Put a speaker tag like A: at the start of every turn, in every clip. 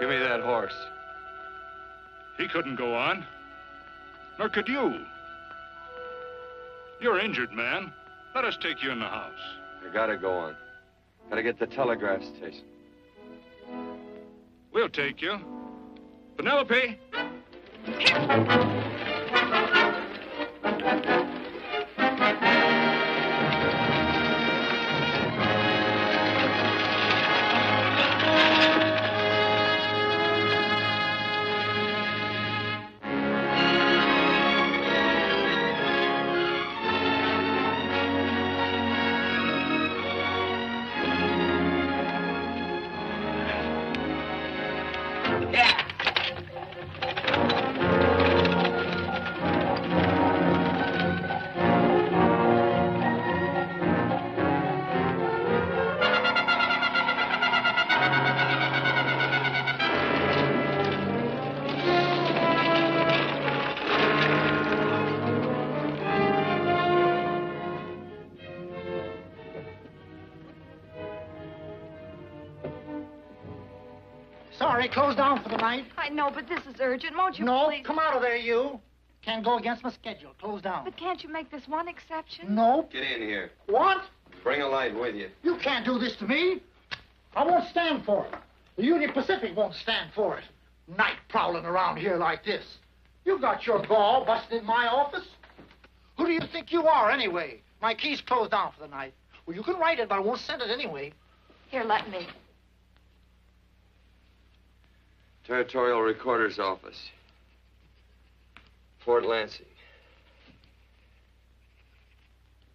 A: Give me that horse.
B: He couldn't go on. Nor could you. You're injured, man. Let us take you in the house.
A: You gotta go on. Gotta get to the telegraph station.
B: We'll take you. Penelope!
C: Sorry, closed down for the night.
D: I know, but this is urgent. Won't you
C: No,
D: please?
C: come out of there, you. Can't go against my schedule. Closed down.
D: But can't you make this one exception?
C: No.
A: Get in here.
C: What?
A: Bring a light with you.
C: You can't do this to me. I won't stand for it. The Union Pacific won't stand for it. Night prowling around here like this. You got your gall busting in my office. Who do you think you are, anyway? My key's closed down for the night. Well, you can write it, but I won't send it anyway.
D: Here, let me.
A: Territorial Recorder's Office. Fort Lansing.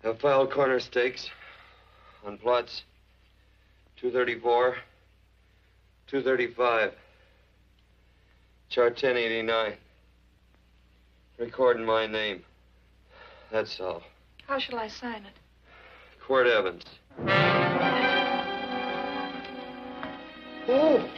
A: Have filed corner stakes on plots 234, 235, chart 1089. Recording my name. That's all.
D: How shall I sign it?
A: Quirt Evans.
C: Oh.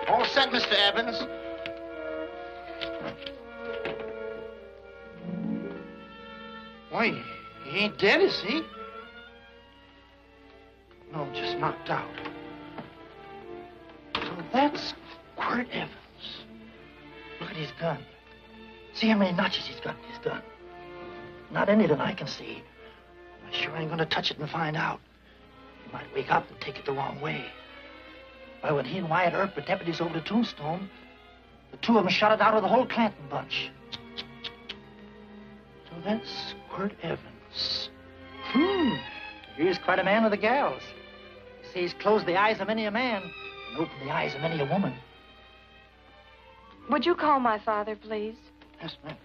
C: All set, Mr. Evans. Why, he ain't dead, is he? No, just knocked out. So that's Quirt Evans. Look at his gun. See how many notches he's got in his gun. Not any that I can see. I sure ain't gonna touch it and find out. He might wake up and take it the wrong way. Why, when he and Wyatt Earp were deputies over to Tombstone, the two of them shot it out of the whole Clanton bunch. So that's Quirt Evans. He's quite a man with the gals. You see, he's closed the eyes of many a man and opened the eyes of many a woman.
D: Would you call my father, please?
C: Yes, ma'am.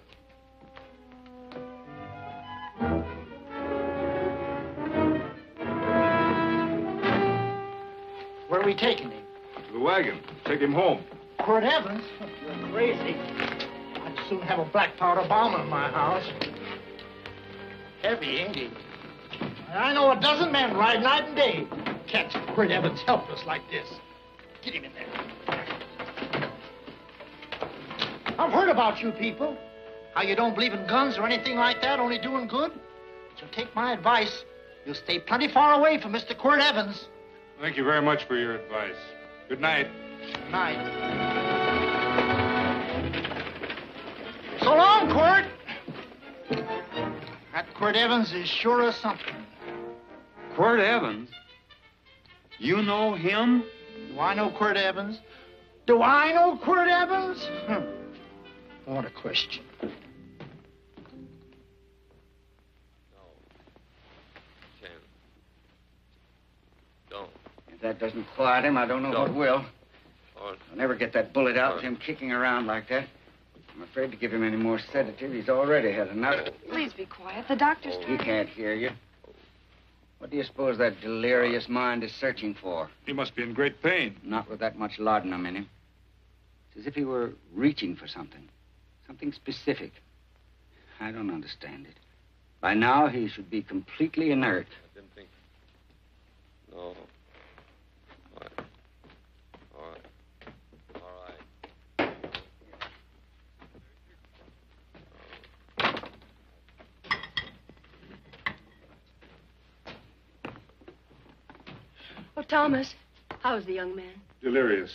C: Where are we taking him?
B: To the wagon. Take him home.
C: Quirt Evans? You're crazy. I'd soon have a black powder bomb in my house. Heavy, ain't he? I know a dozen men ride night and day. Catch Quirt Evans helpless like this. Get him in there. I've heard about you people. How you don't believe in guns or anything like that, only doing good. But you'll take my advice. You'll stay plenty far away from Mr. Quirt Evans.
B: Thank you very much for your advice. Good night.
C: Good night. So long, Quirt. That Quirt Evans is sure of something.
E: Quirt Evans? You know him?
C: Do I know Quirt Evans? Do I know Quirt Evans? What a question.
A: No. Ken. Don't.
F: If that doesn't quiet him, I don't know what will.
A: Or
F: I'll never get that bullet out with him kicking around like that. I'm afraid to give him any more sedative. He's already had enough.
D: Please be quiet. The doctor's
F: He
D: trying.
F: can't hear you. What do you suppose that delirious mind is searching for?
B: He must be in great pain.
F: Not with that much laudanum in him. It's as if he were reaching for something. Something specific. I don't understand it. By now, he should be completely inert.
A: I didn't think. No. All right. All right. All right.
G: Oh, Thomas, how's the young man?
B: Delirious.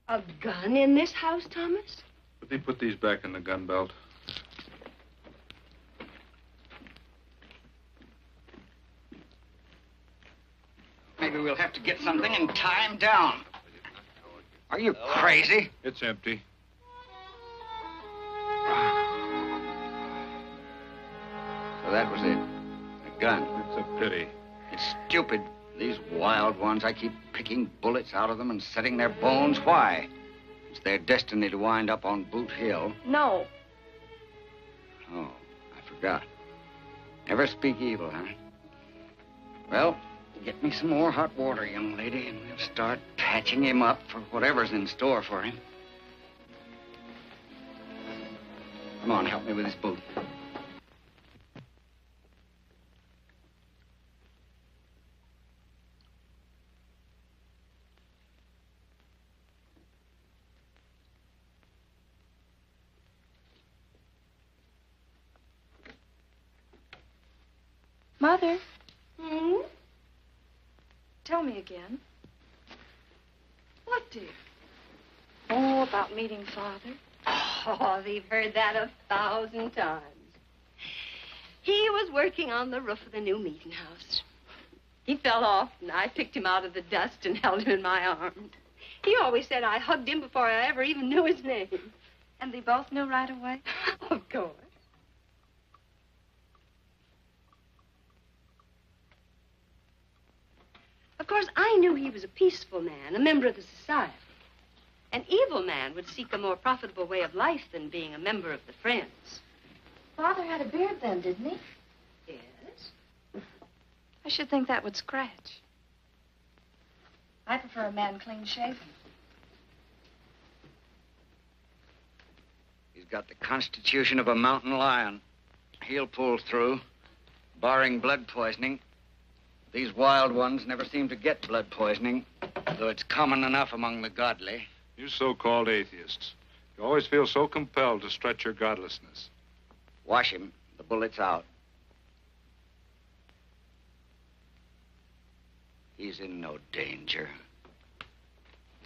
G: A gun in this house, Thomas?
B: But they put these back in the gun belt.
F: Maybe we'll have to get something and tie him down. Are you crazy?
B: It's empty.
F: So that was it. A gun.
B: It's a pity.
F: It's stupid. These wild ones, I keep picking bullets out of them and setting their bones. Why? It's their destiny to wind up on Boot Hill.
G: No.
F: Oh, I forgot. Never speak evil, huh? Well, get me some more hot water, young lady, and we'll start patching him up for whatever's in store for him. Come on, help me with his boot.
D: Mother,
G: Hmm?
D: tell me again.
G: What, dear?
D: Oh, about meeting Father.
G: Oh, they've heard that 1,000 times. He was working on the roof of the new meeting house. He fell off, and I picked him out of the dust and held him in my arms. He always said I hugged him before I ever even knew his name.
D: And they both knew right away?
G: Of course. Of course, I knew he was a peaceful man, a member of the society. An evil man would seek a more profitable way of life than being a member of the Friends.
D: Father had a beard then, didn't he?
G: Yes?
D: I should think that would scratch. I prefer a man clean shaven.
F: He's got the constitution of a mountain lion. He'll pull through, barring blood poisoning. These wild ones never seem to get blood poisoning, though it's common enough among the godly.
B: You so-called atheists. You always feel so compelled to stretch your godlessness.
F: Wash him. The bullet's out. He's in no danger.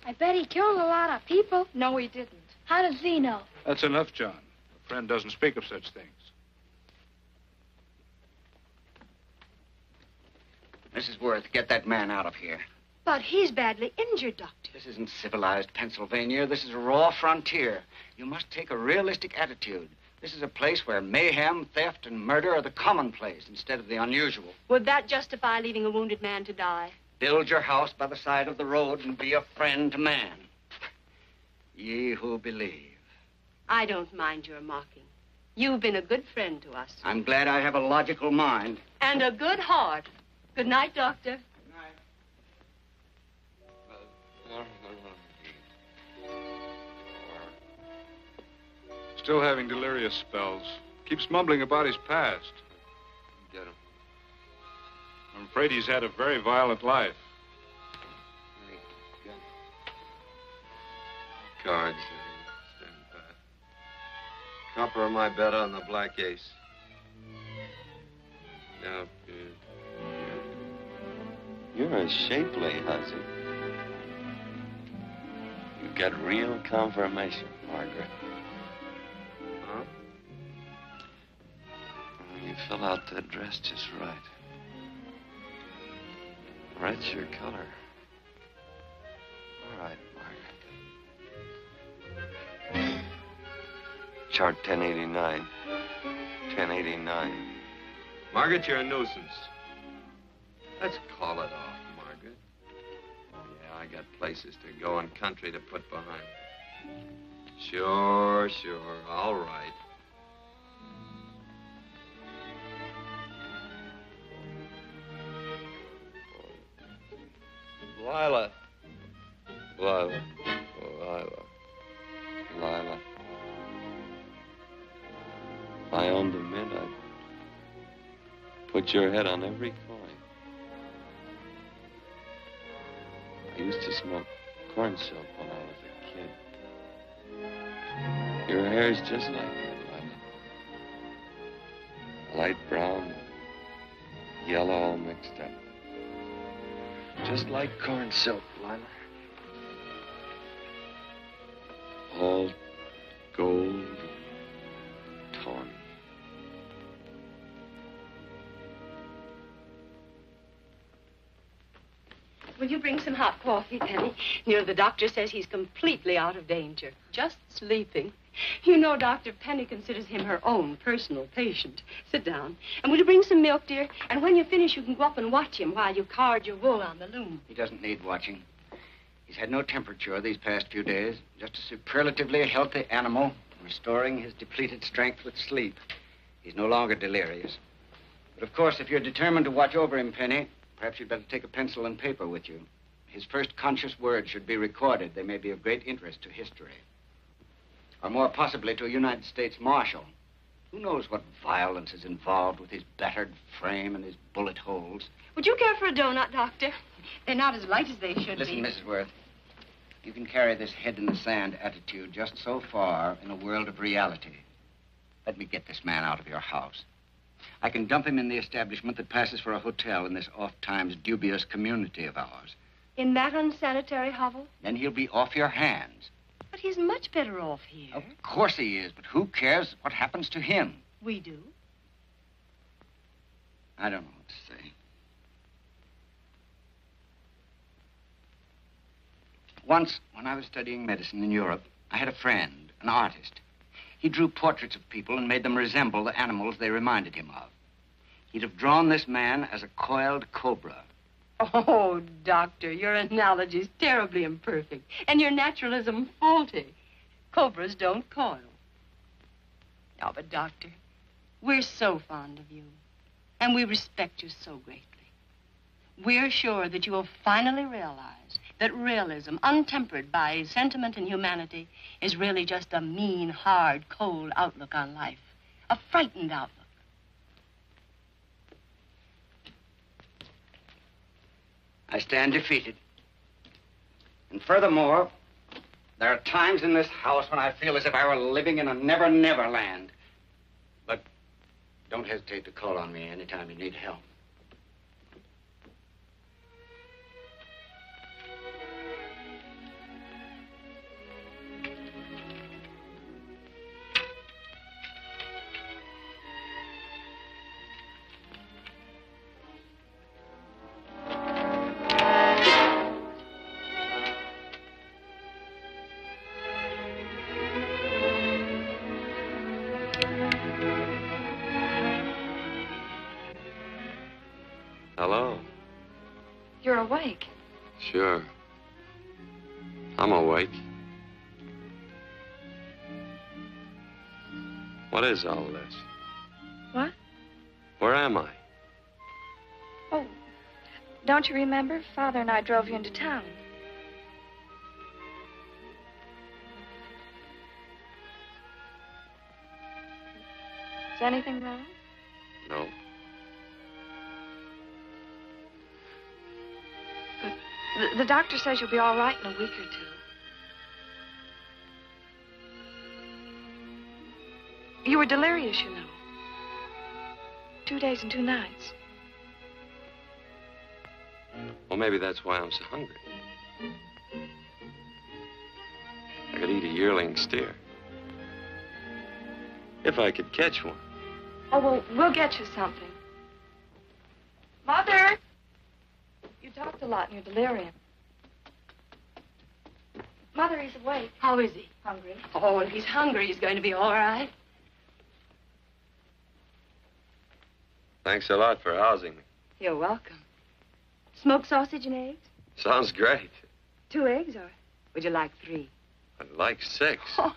H: I bet he killed a lot of people.
D: No, he didn't.
H: How does he know?
B: That's enough, John. A friend doesn't speak of such things.
F: Mrs. Worth, get that man out of here.
G: But he's badly injured, Doctor.
F: This isn't civilized Pennsylvania. This is a raw frontier. You must take a realistic attitude. This is a place where mayhem, theft, and murder are the commonplace instead of the unusual.
G: Would that justify leaving a wounded man to die?
F: Build your house by the side of the road and be a friend to man. Ye who believe.
G: I don't mind your mocking. You've been a good friend to us.
F: I'm glad I have a logical mind.
G: And a good heart. Good night, Doctor.
B: Still having delirious spells. Keeps mumbling about his past.
A: Get him.
B: I'm afraid he's had a very violent life.
A: Cards. Stand pat. Copper my bet on the black ace. Now, you're a shapely hussy. You got real confirmation, Margaret. Huh? You fill out that dress just right. Red's your color. All right, Margaret. Chart 1089. 1089. Margaret, you're a nuisance. Let's call it off, Margaret. Yeah, I got places to go and country to put behind me. Sure. All right. Lila. Lila. If I owned a mint, I'd put your head on every coin. I used to smoke corn silk when I was a kid. Your hair's just like that, Lila. Light brown, yellow all mixed up. Just like corn silk, Lila. All gold, tawny.
G: Will you bring some hot coffee, Penny? You know, the doctor says he's completely out of danger. Just sleeping. You know, Dr. Penny considers him her own personal patient. Sit down. And will you bring some milk, dear? And when you finish, you can go up and watch him while you card your wool on the loom.
F: He doesn't need watching. He's had no temperature these past few days. Just a superlatively healthy animal, restoring his depleted strength with sleep. He's no longer delirious. But, of course, if you're determined to watch over him, Penny, perhaps you'd better take a pencil and paper with you. His first conscious words should be recorded. They may be of great interest to history. Or more possibly to a United States Marshal. Who knows what violence is involved with his battered frame and his bullet holes.
G: Would you care for a donut, Doctor? They're not as light as they should
F: Listen,
G: be.
F: Mrs. Worth. You can carry this head-in-the-sand attitude just so far in a world of reality. Let me get this man out of your house. I can dump him in the establishment that passes for a hotel in this oft-times dubious community of ours.
G: In that unsanitary hovel?
F: Then he'll be off your hands.
G: But he's much better off here.
F: Of course he is, but who cares what happens to him?
G: We do.
F: I don't know what to say. Once, when I was studying medicine in Europe, I had a friend, an artist. He drew portraits of people and made them resemble the animals they reminded him of. He'd have drawn this man as a coiled cobra.
G: Oh, Doctor, your analogy's terribly imperfect, and your naturalism faulty. Cobras don't coil. No, but, Doctor, we're so fond of you, and we respect you so greatly. We're sure that you will finally realize that realism, untempered by sentiment and humanity, is really just a mean, hard, cold outlook on life. A frightened outlook.
F: I stand defeated. And furthermore, there are times in this house when I feel as if I were living in a never-never land. But don't hesitate to call on me anytime you need help.
A: Hello?
D: You're awake.
A: Sure. I'm awake. What is all this?
D: What?
A: Where am I?
D: Oh, don't you remember? Father and I drove you into town. Is anything wrong?
A: No.
D: The doctor says you'll be all right in a week or two. You were delirious, you know. 2 days and 2 nights.
A: Well, maybe that's why I'm so hungry. I could eat a yearling steer. If I could catch one.
D: Oh, well, we'll get you something. Mother! You talked a lot in your delirium.
H: Mother, he's awake.
G: How is he?
H: Hungry.
G: Oh, if he's hungry, he's going to be all right.
A: Thanks a lot for housing me.
G: You're welcome. Smoked sausage and eggs?
A: Sounds great.
G: 2 eggs, or would you like 3?
A: I'd like 6.
G: Oh,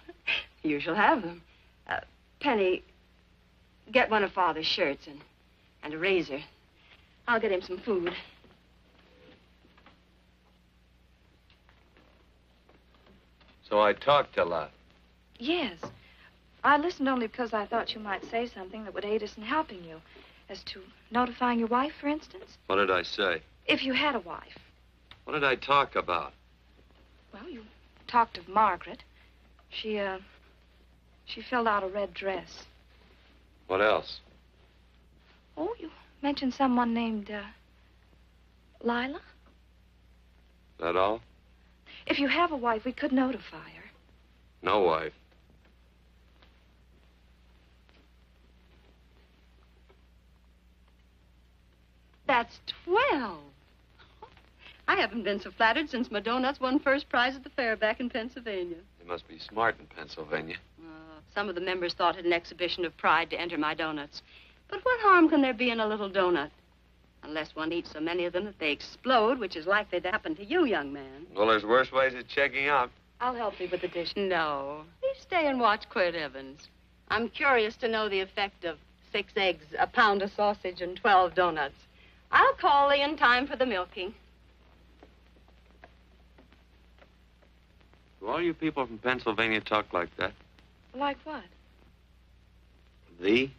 G: you shall have them. Penny, get one of Father's shirts and a razor. I'll get him some food.
A: So I talked a lot.
D: Yes. I listened only because I thought you might say something that would aid us in helping you. As to notifying your wife, for instance.
A: What did I say?
D: If you had a wife.
A: What did I talk about?
D: Well, you talked of Margaret. She filled out a red dress.
A: What else?
D: Oh, you mentioned someone named, Lila?
A: That all?
D: If you have a wife, we could notify her.
A: No wife.
G: That's 12. I haven't been so flattered since my doughnuts won first prize at the fair back in Pennsylvania.
A: You must be smart in Pennsylvania.
G: Some of the members thought it an exhibition of pride to enter my doughnuts. But what harm can there be in a little doughnut? Unless one eats so many of them that they explode, which is likely to happen to you, young man.
A: Well, there's worse ways of checking out.
D: I'll help you with the dish.
G: No. You stay and watch Quirt Evans. I'm curious to know the effect of 6 eggs, a pound of sausage, and 12 doughnuts. I'll call Lee in time for the milking.
A: Do all you people from Pennsylvania talk like that?
D: Like what?
A: Thee?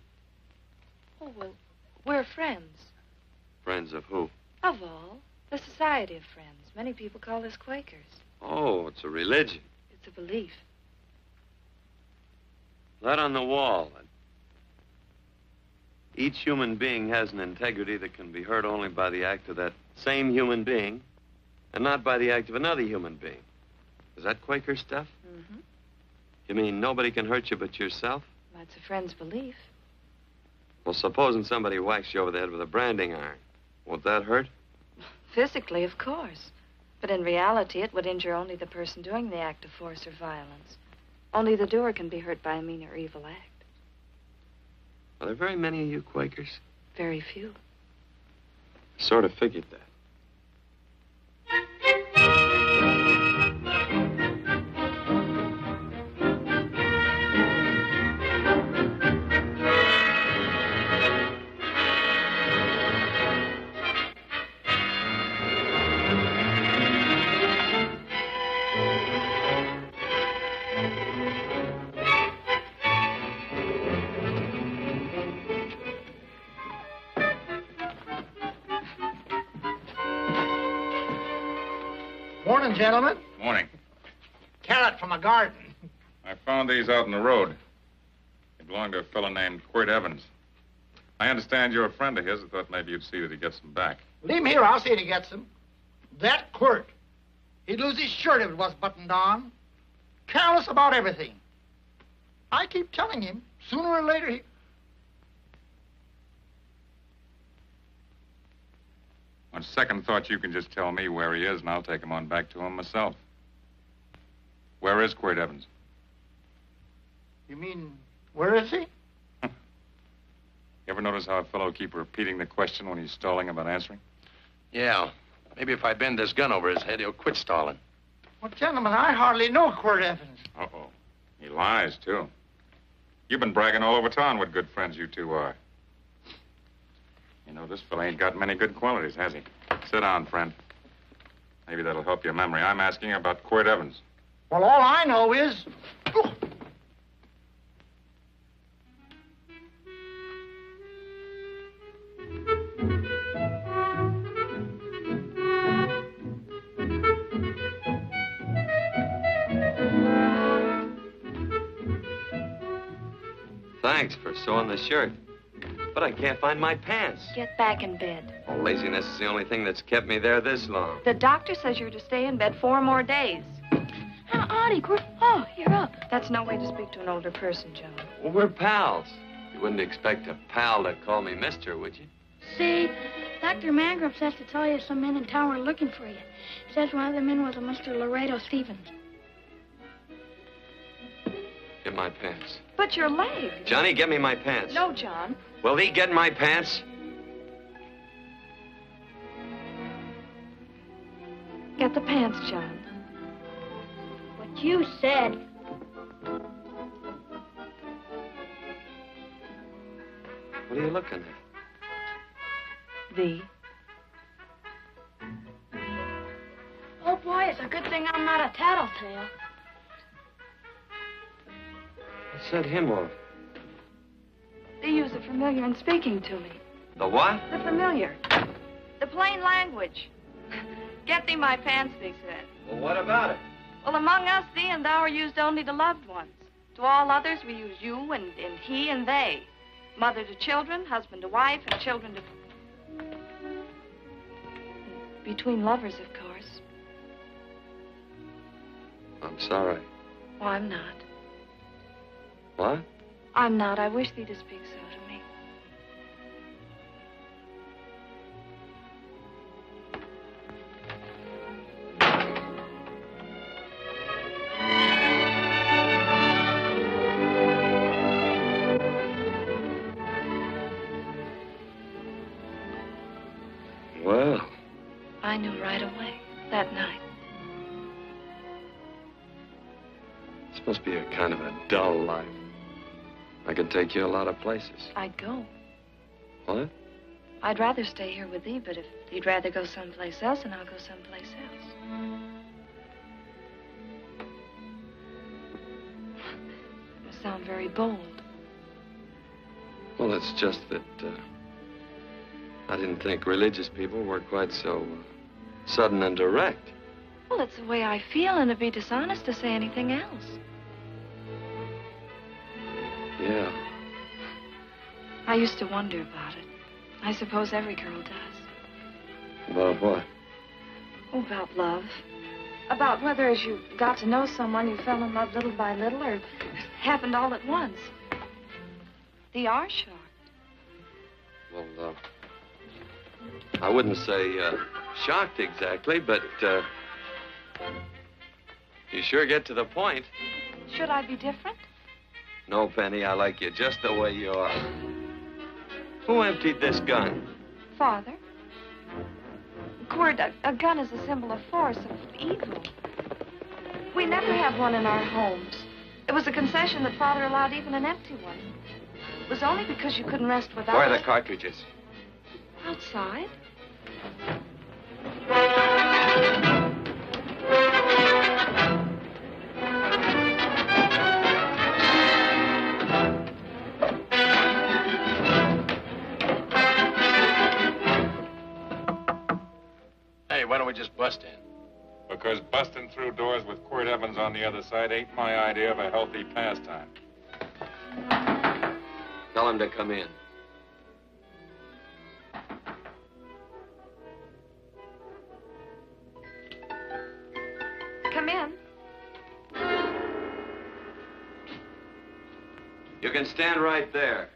D: Oh, well, we're friends.
A: Friends of who?
D: Of all. The Society of Friends. Many people call us Quakers.
A: Oh, it's a religion.
D: It's a belief.
A: That on the wall. Each human being has an integrity that can be hurt only by the act of that same human being, and not by the act of another human being. Is that Quaker stuff?
D: Mm-hmm.
A: You mean nobody can hurt you but yourself?
D: That's a friend's belief.
A: Well, supposing somebody whacks you over the head with a branding iron. Won't that hurt?
D: Physically, of course. But in reality, it would injure only the person doing the act of force or violence. Only the doer can be hurt by a mean or evil act.
A: Are there very many of you Quakers?
D: Very few.
A: Sort of figured that.
C: Morning, gentlemen.
E: Morning.
C: Carrot from a garden.
E: I found these out in the road. They belong to a fellow named Quirt Evans. I understand you're a friend of his. I thought maybe you'd see that he gets them back.
C: Leave him here. I'll see that he gets them. That Quirt. He'd lose his shirt if it was buttoned on. Careless about everything. I keep telling him, sooner or later he...
E: On second thought, you can just tell me where he is, and I'll take him on back to him myself. Where is Quirt Evans?
C: You mean, where is he?
E: You ever notice how a fellow keeps repeating the question when he's stalling about answering?
I: Yeah. Maybe if I bend this gun over his head, he'll quit stalling.
C: Well, gentlemen, I hardly know Quirt Evans.
E: Uh-oh. He lies, too. You've been bragging all over town what good friends you two are. You know, this fella ain't got many good qualities, has he? Sit down, friend. Maybe that'll help your memory. I'm asking about Quirt Evans.
C: Well, all I know is...
A: Thanks for sewing the shirt. But I can't find my pants.
D: Get back in bed.
A: Oh, laziness is the only thing that's kept me there this long.
D: The doctor says you're to stay in bed 4 more days.
H: Auntie, oh, you're up.
D: That's no way to speak to an older person, Joan.
A: Well, we're pals. You wouldn't expect a pal to call me mister, would you?
H: See, Dr. Mangrum says to tell you some men in town were looking for you. Says one of the men was a Mr. Laredo Stevens.
A: Get my pants.
D: But your leg.
A: Johnny, get me my pants.
D: No, John.
A: Will he get my pants?
D: Get the pants, John.
H: What you said.
A: What are you looking at?
D: V.
H: Oh, boy, it's a good thing I'm not a tattletale.
A: What set him off?
D: They use the familiar in speaking to me.
A: The what?
D: The familiar. The plain language. Get thee my pants, they said.
A: Well, what about it?
D: Well, among us, thee and thou are used only to loved ones. To all others, we use you and he and they. Mother to children, husband to wife, and children to... Between lovers, of course.
A: I'm sorry.
D: Oh, I'm not.
A: What?
D: I'm not. I wish thee to speak so to me.
A: Well.
D: I knew right away, that night.
A: This must be a kind of a dull life. I could take you a lot of places.
D: I'd go.
A: What?
D: I'd rather stay here with thee, but if you'd rather go someplace else, then I'll go someplace else. It must sound very bold.
A: Well, it's just that I didn't think religious people were quite so sudden and direct.
D: Well, it's the way I feel, and it'd be dishonest to say anything else.
A: Yeah.
D: I used to wonder about it. I suppose every girl does.
A: About what?
D: Oh, about love. About whether as you got to know someone, you fell in love little by little, or it happened all at once. They are shocked.
A: Well, I wouldn't say shocked exactly, but you sure get to the point.
D: Should I be different?
A: No, Penny, I like you just the way you are. Who emptied this gun?
D: Father. Quirt, a gun is a symbol of force, of evil. We never have one in our homes. It was a concession that Father allowed even an empty one. It was only because you couldn't rest without
A: Where are
D: it.
A: the cartridges?
D: Outside.
I: Hey, why don't we just bust in?
E: Because busting through doors with Quirt Evans on the other side ain't my idea of a healthy pastime.
A: Tell him to come in.
D: Come in.
A: You can stand right there.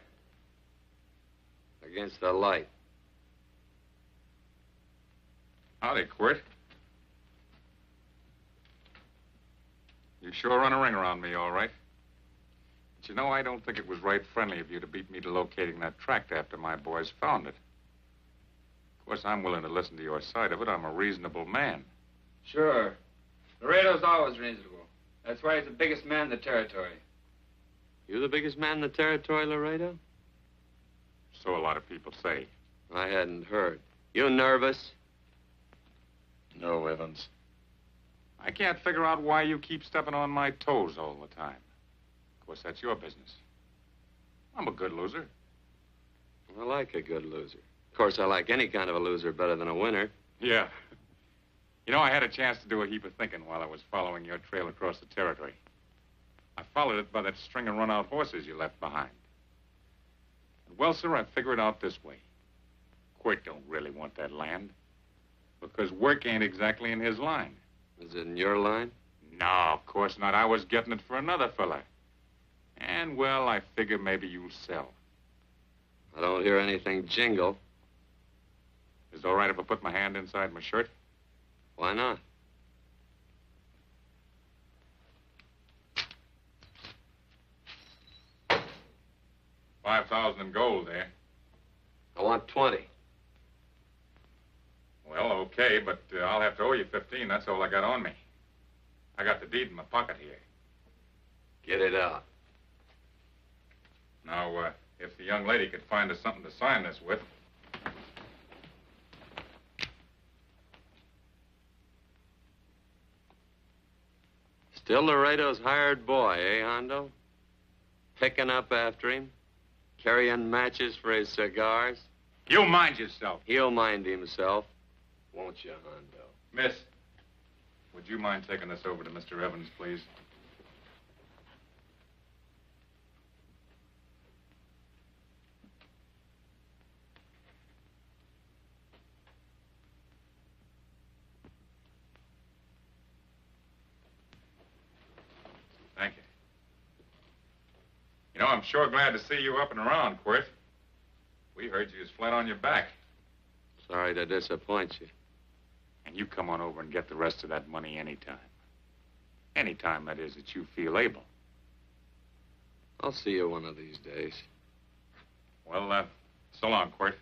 A: Against the light.
E: Howdy, Quirt. You sure run a ring around me, all right. But you know, I don't think it was right friendly of you to beat me to locating that tract after my boys found it. Of course, I'm willing to listen to your side of it. I'm a reasonable man.
J: Sure. Laredo's always reasonable. That's why he's the biggest man in the territory.
A: You the biggest man in the territory, Laredo?
E: So a lot of people say.
A: I hadn't heard. You nervous?
I: No, Evans.
E: I can't figure out why you keep stepping on my toes all the time. Of course, that's your business. I'm a good loser.
A: I like a good loser. Of course, I like any kind of a loser better than a winner.
E: Yeah. You know, I had a chance to do a heap of thinking while I was following your trail across the territory. I followed it by that string of run-out horses you left behind. Well, sir, I figured it out this way. Quirt don't really want that land. Because work ain't exactly in his line.
A: Is it in your line?
E: No, of course not. I was getting it for another fella. And, well, I figure maybe you'll sell.
A: I don't hear anything jingle.
E: Is it all right if I put my hand inside my shirt?
A: Why not?
E: 5,000 in gold there.
A: I want 20.
E: Well, okay, but I'll have to owe you 15. That's all I got on me. I got the deed in my pocket here.
A: Get it out.
E: Now, if the young lady could find us something to sign this with.
A: Still Laredo's hired boy, eh, Hondo? Picking up after him? Carrying matches for his cigars?
E: You mind yourself.
A: He'll mind himself. Won't you, Hondo?
E: Miss, would you mind taking this over to Mr. Evans, please? Thank you. You know, I'm sure glad to see you up and around, Quirt. We heard you was flat on your back.
A: Sorry to disappoint you.
E: And you come on over and get the rest of that money anytime. Anytime, that is, that you feel able.
A: I'll see you one of these days.
E: Well, so long, Quirt.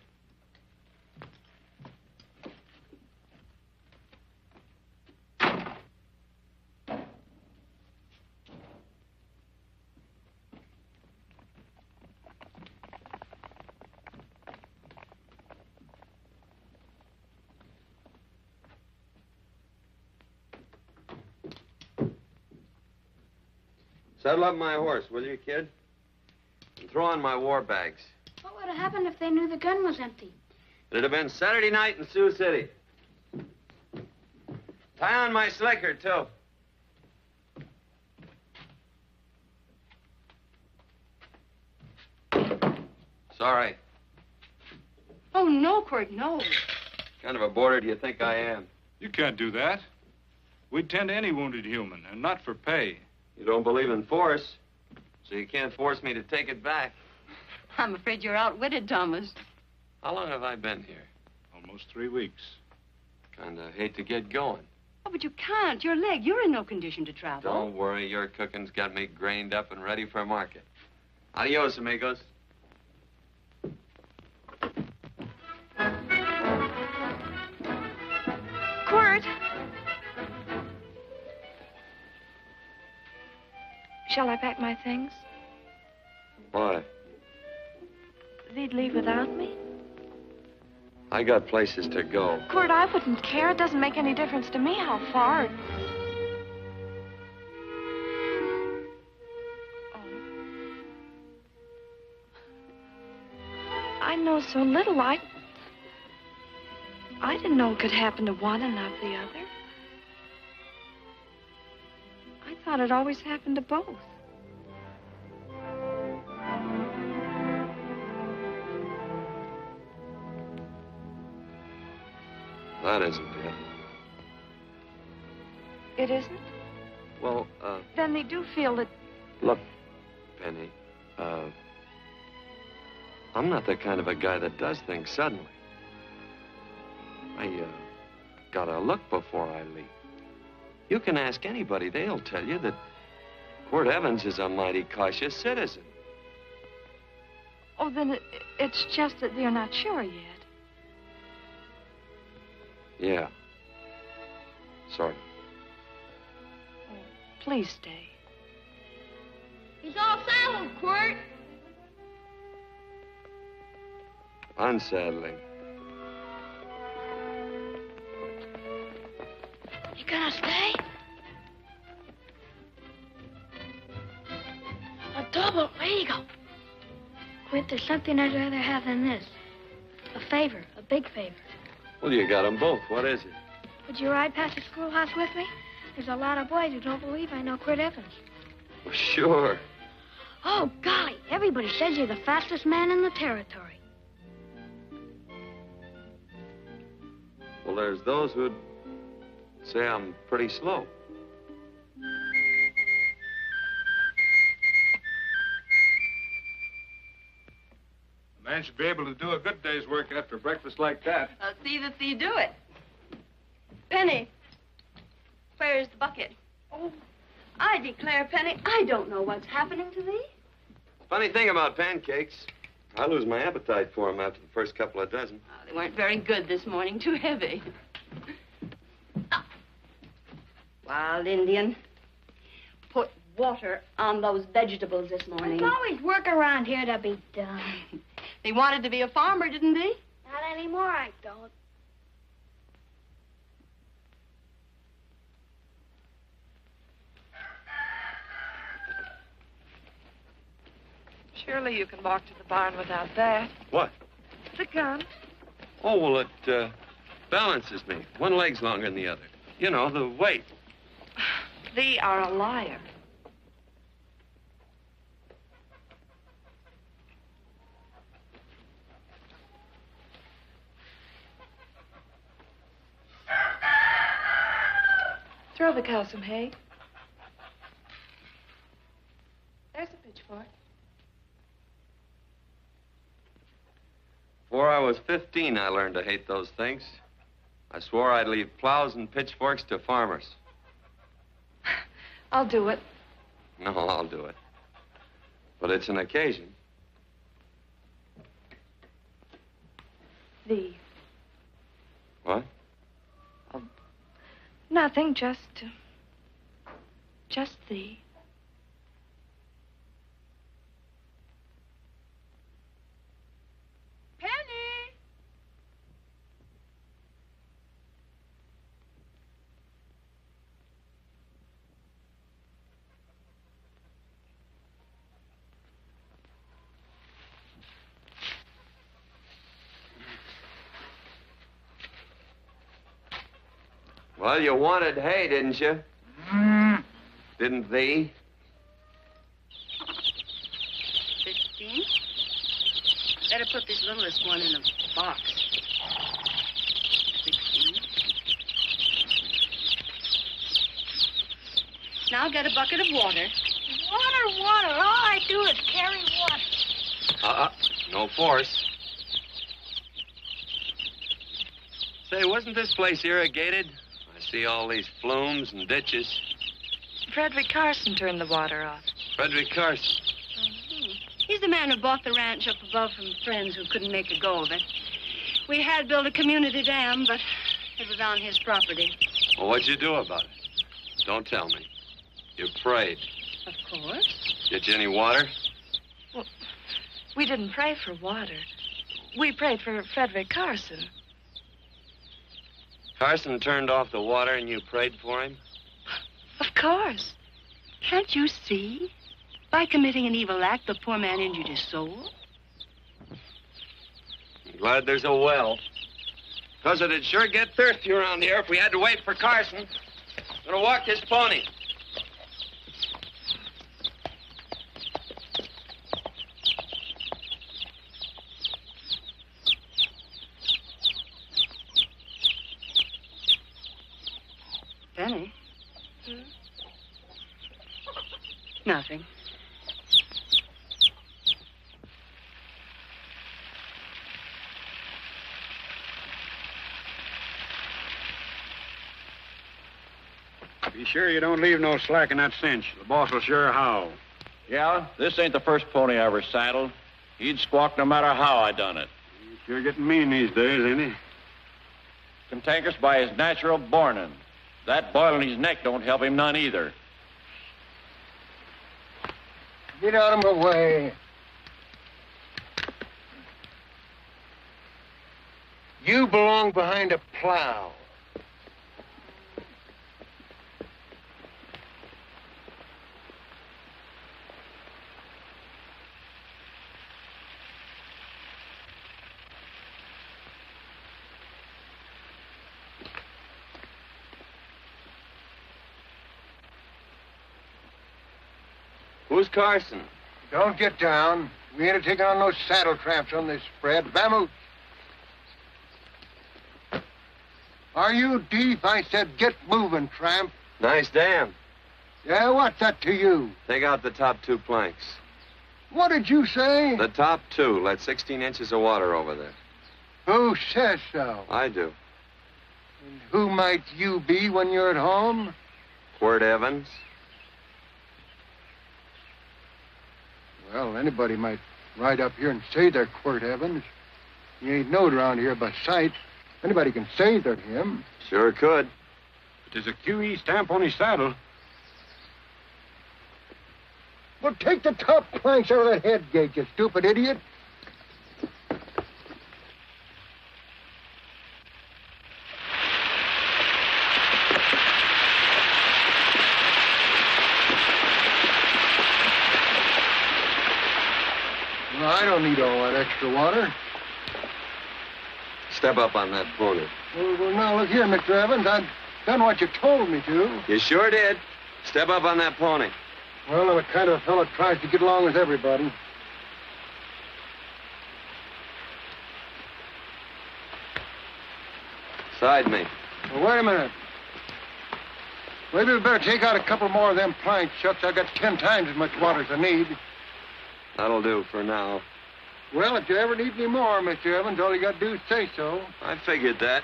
A: Saddle up my horse, will you, kid? And throw on my war bags.
H: What would have happened if they knew the gun was empty?
A: It'd have been Saturday night in Sioux City. Tie on my slicker, too. Sorry.
G: Oh, no, Quirt, no.
A: What kind of a boarder do you think I am?
B: You can't do that. We'd tend to any wounded human, and not for pay.
A: You don't believe in force, so you can't force me to take it back.
G: I'm afraid you're outwitted, Thomas.
A: How long have I been here?
B: Almost 3 weeks.
A: Kinda hate to get going.
G: Oh, but you can't. Your leg, you're in no condition to travel.
A: Don't worry, your cooking's got me grained up and ready for market. Adios, amigos.
D: Quirt! Shall I pack my things?
A: Why?
D: They'd leave without me?
A: I got places to go.
D: Quirt, I wouldn't care. It doesn't make any difference to me how far. Oh. I know so little. I didn't know it could happen to one and not the other. I thought it always happened to both.
A: That isn't it.
D: It isn't?
A: Well,
D: Then they do feel that...
A: Look, Penny, I'm not the kind of a guy that does things suddenly. I, gotta look before I leave. You can ask anybody. They'll tell you that Quirt Evans is a mighty cautious citizen.
D: Oh, then it's just that they're not sure yet.
A: Yeah. Sorry.
D: Oh, please stay.
H: He's all saddled, Quirt.
A: Unsaddling.
H: You gonna stay? A double. Where you go? Quint, there's something I'd rather have than this. A favor, a big favor.
A: Well, you got them both. What is it?
H: Would you ride past the schoolhouse with me? There's a lot of boys who don't believe I know Quirt Evans.
A: Well, sure.
H: Oh, golly, everybody says you're the fastest man in the territory.
A: Well, there's those who'd say I'm pretty slow.
B: A man should be able to do a good day's work after breakfast like that.
G: I'll see that you do it. Penny, where's the bucket? Oh, I declare, Penny, I don't know what's happening to thee.
A: Funny thing about pancakes, I lose my appetite for them after the first couple of dozen.
G: Oh, they weren't very good this morning. Too heavy. Wild Indian. Put water on those vegetables this morning.
H: There's always work around here to be done.
G: He wanted to be a farmer, didn't he?
H: Not anymore, I don't.
D: Surely you can walk to the barn without that.
A: What?
D: The gun.
A: Oh, well, it balances me. One leg's longer than the other. You know, the weight.
D: Thee are a liar. Throw the cow some hay. There's a pitchfork.
A: Before I was 15, I learned to hate those things. I swore I'd leave plows and pitchforks to farmers.
D: I'll do it.
A: No, I'll do it. But it's an occasion.
D: Thee.
A: What?
D: Oh, nothing, just thee.
G: Penny!
A: Well, you wanted hay, didn't you? Didn't thee?
G: 15. Better put this littlest one in a box. 16. Now get a bucket of water.
H: Water. All I do is carry water.
A: No force. Say, wasn't this place irrigated? I see all these flumes and ditches.
D: Frederick Carson turned the water off.
A: Frederick Carson.
G: He's the man who bought the ranch up above from friends who couldn't make a go of it. We had built a community dam, but it was on his property.
A: Well, what'd you do about it? Don't tell me. You prayed.
G: Of course.
A: Get you any water?
D: Well, we didn't pray for water. We prayed for Frederick Carson.
A: Carson turned off the water and you prayed for him?
D: Of course.
G: Can't you see? By committing an evil act, the poor man injured his soul.
A: I'm glad there's a well. Because it'd sure get thirsty around here if we had to wait for Carson. Gonna walk this pony.
G: Benny? Nothing.
B: Be sure you don't leave no slack in that cinch. The boss will sure howl.
I: Yeah, this ain't the first pony I ever saddled. He'd squawk no matter how I done it.
B: He's sure getting mean these days, ain't he?
I: Cantankerous by his natural bornin'. That boil in his neck don't help him none either.
C: Get out of my way. You belong behind a plow.
A: Who's Carson?
C: Don't get down. We ain't taking on no saddle tramps on this spread. Vamoose. Are you deep? I said get moving, tramp.
A: Nice dam.
C: Yeah, what's that to you?
A: Take out the top 2 planks.
C: What did you say?
A: The top 2. Let 16 inches of water over there.
C: Who says so?
A: I do.
C: And who might you be when you're at home?
A: Quirt Evans.
K: Well, anybody might ride up here and say they're Quirt Evans. He ain't knowed around here by sight. Anybody can say they're him.
A: Sure could.
B: But there's a QE stamp on his saddle.
K: Well, take the top planks out of that head gate, you stupid idiot. Well, I don't need all that extra water.
A: Step up on that pony.
K: Well, now, look here, Mr. Evans. I've done what you told me to.
A: You sure did. Step up on that pony.
K: Well, I'm the kind of a fellow that tries to get along with everybody.
A: Side me.
K: Well, wait a minute. Maybe we better take out a couple more of them planks, Shucks. I got 10 times as much water as I need.
A: That'll do for now.
K: Well, if you ever need any more, Mr. Evans, all you got to do is say so.
A: I figured that.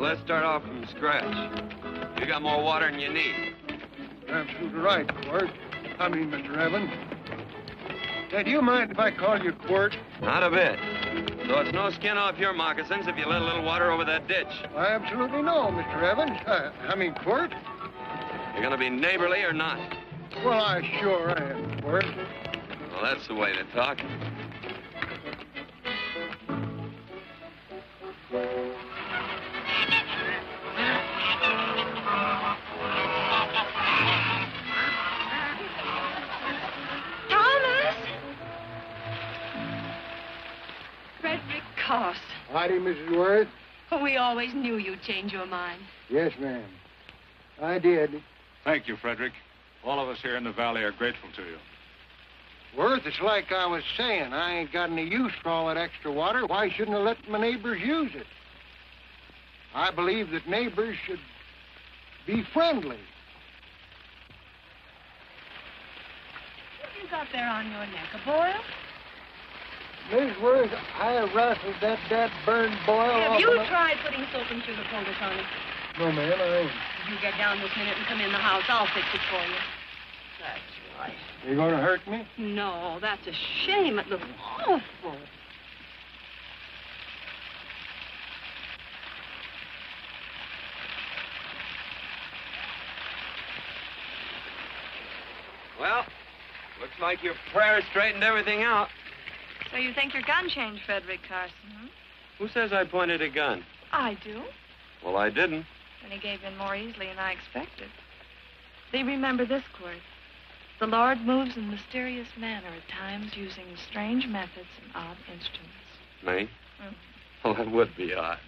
A: Let's start off from scratch. You got more water than you need.
K: You're absolutely right, Quirt. Mr. Evans. Hey, do you mind if I call you Quirt?
A: Not a bit. So it's no skin off your moccasins if you let a little water over that ditch.
K: I absolutely know, Mr. Evans. Quirt.
A: You're gonna be neighborly or not?
K: Well, I sure am, Quirt.
A: Well, that's the way to talk.
K: Howdy, Mrs. Worth.
G: Oh, we always knew you'd change your mind.
K: Yes, ma'am. I did.
B: Thank you, Frederick. All of us here in the valley are grateful to you.
K: Worth, it's like I was saying. I ain't got any use for all that extra water. Why shouldn't I let my neighbors use it? I believe that neighbors should be friendly.
G: What have you got there on your neck, a boil?
K: Miss Worth, I rustled that burned boil
G: Have
K: off
G: you
K: of my...
G: tried putting soap and sugar poultice on it?
K: No, ma'am, I ain't.
G: You get down this minute and come in the house. I'll fix it for you. That's right.
K: You gonna hurt me?
G: No, that's a shame. It looks awful.
A: Well, looks like your prayer straightened everything out.
D: So you think your gun changed, Frederick Carson, huh?
A: Who says I pointed a gun?
D: I do.
A: Well, I didn't.
D: And he gave in more easily than I expected. See, remember this, Quirt. The Lord moves in mysterious manner at times using strange methods and odd instruments.
A: Me?
D: Mm.
A: Well, that would be odd.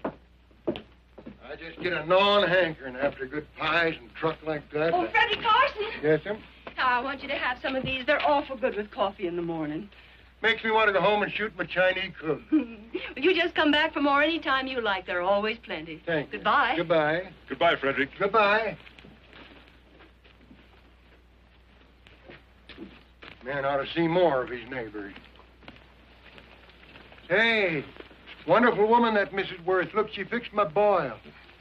K: I just get a gnawing hankering after good pies and truck like that.
G: Oh, Freddie Carson.
K: Yes, ma'am?
G: I want you to have some of these. They're awful good with coffee in the morning.
K: Makes me want to go home and shoot my Chinese cook.
G: You just come back for more any time you like. There are always plenty.
K: Thank you.
G: Goodbye.
K: Goodbye.
B: Goodbye, Frederick.
K: Goodbye. Man ought to see more of his neighbors. Hey, wonderful woman, that Mrs. Worth. Look, she fixed my boil.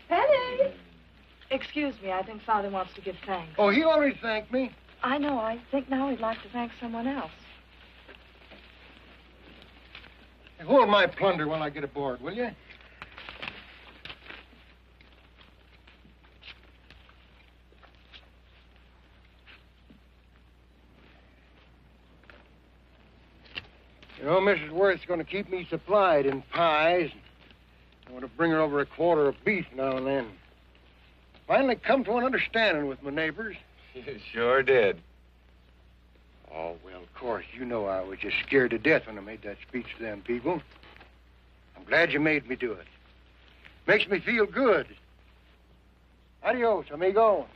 D: Penny! Excuse me, I think Father wants to give thanks.
K: Oh, he already thanked me.
D: I know. I think now he'd like to thank someone else.
K: Hey, hold my plunder while I get aboard, will you? You know, Mrs. Worth's going to keep me supplied in pies. I want to bring her over a quarter of beef now and then. Finally come to an understanding with my neighbors.
A: You sure did.
K: Oh, well, of course, you know I was just scared to death when I made that speech to them people. I'm glad you made me do it. Makes me feel good. Adios, amigo.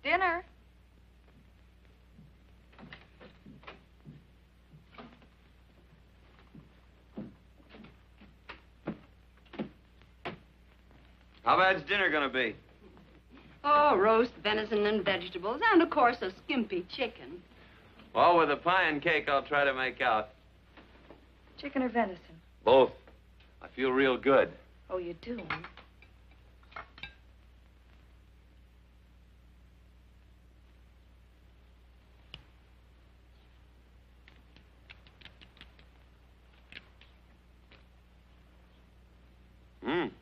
D: Dinner.
A: How bad's dinner gonna be?
G: Oh, roast venison and vegetables, and of course a skimpy chicken.
A: Well, with the pie and cake, I'll try to make out.
D: Chicken or venison?
A: Both. I feel real good.
D: Oh, you do?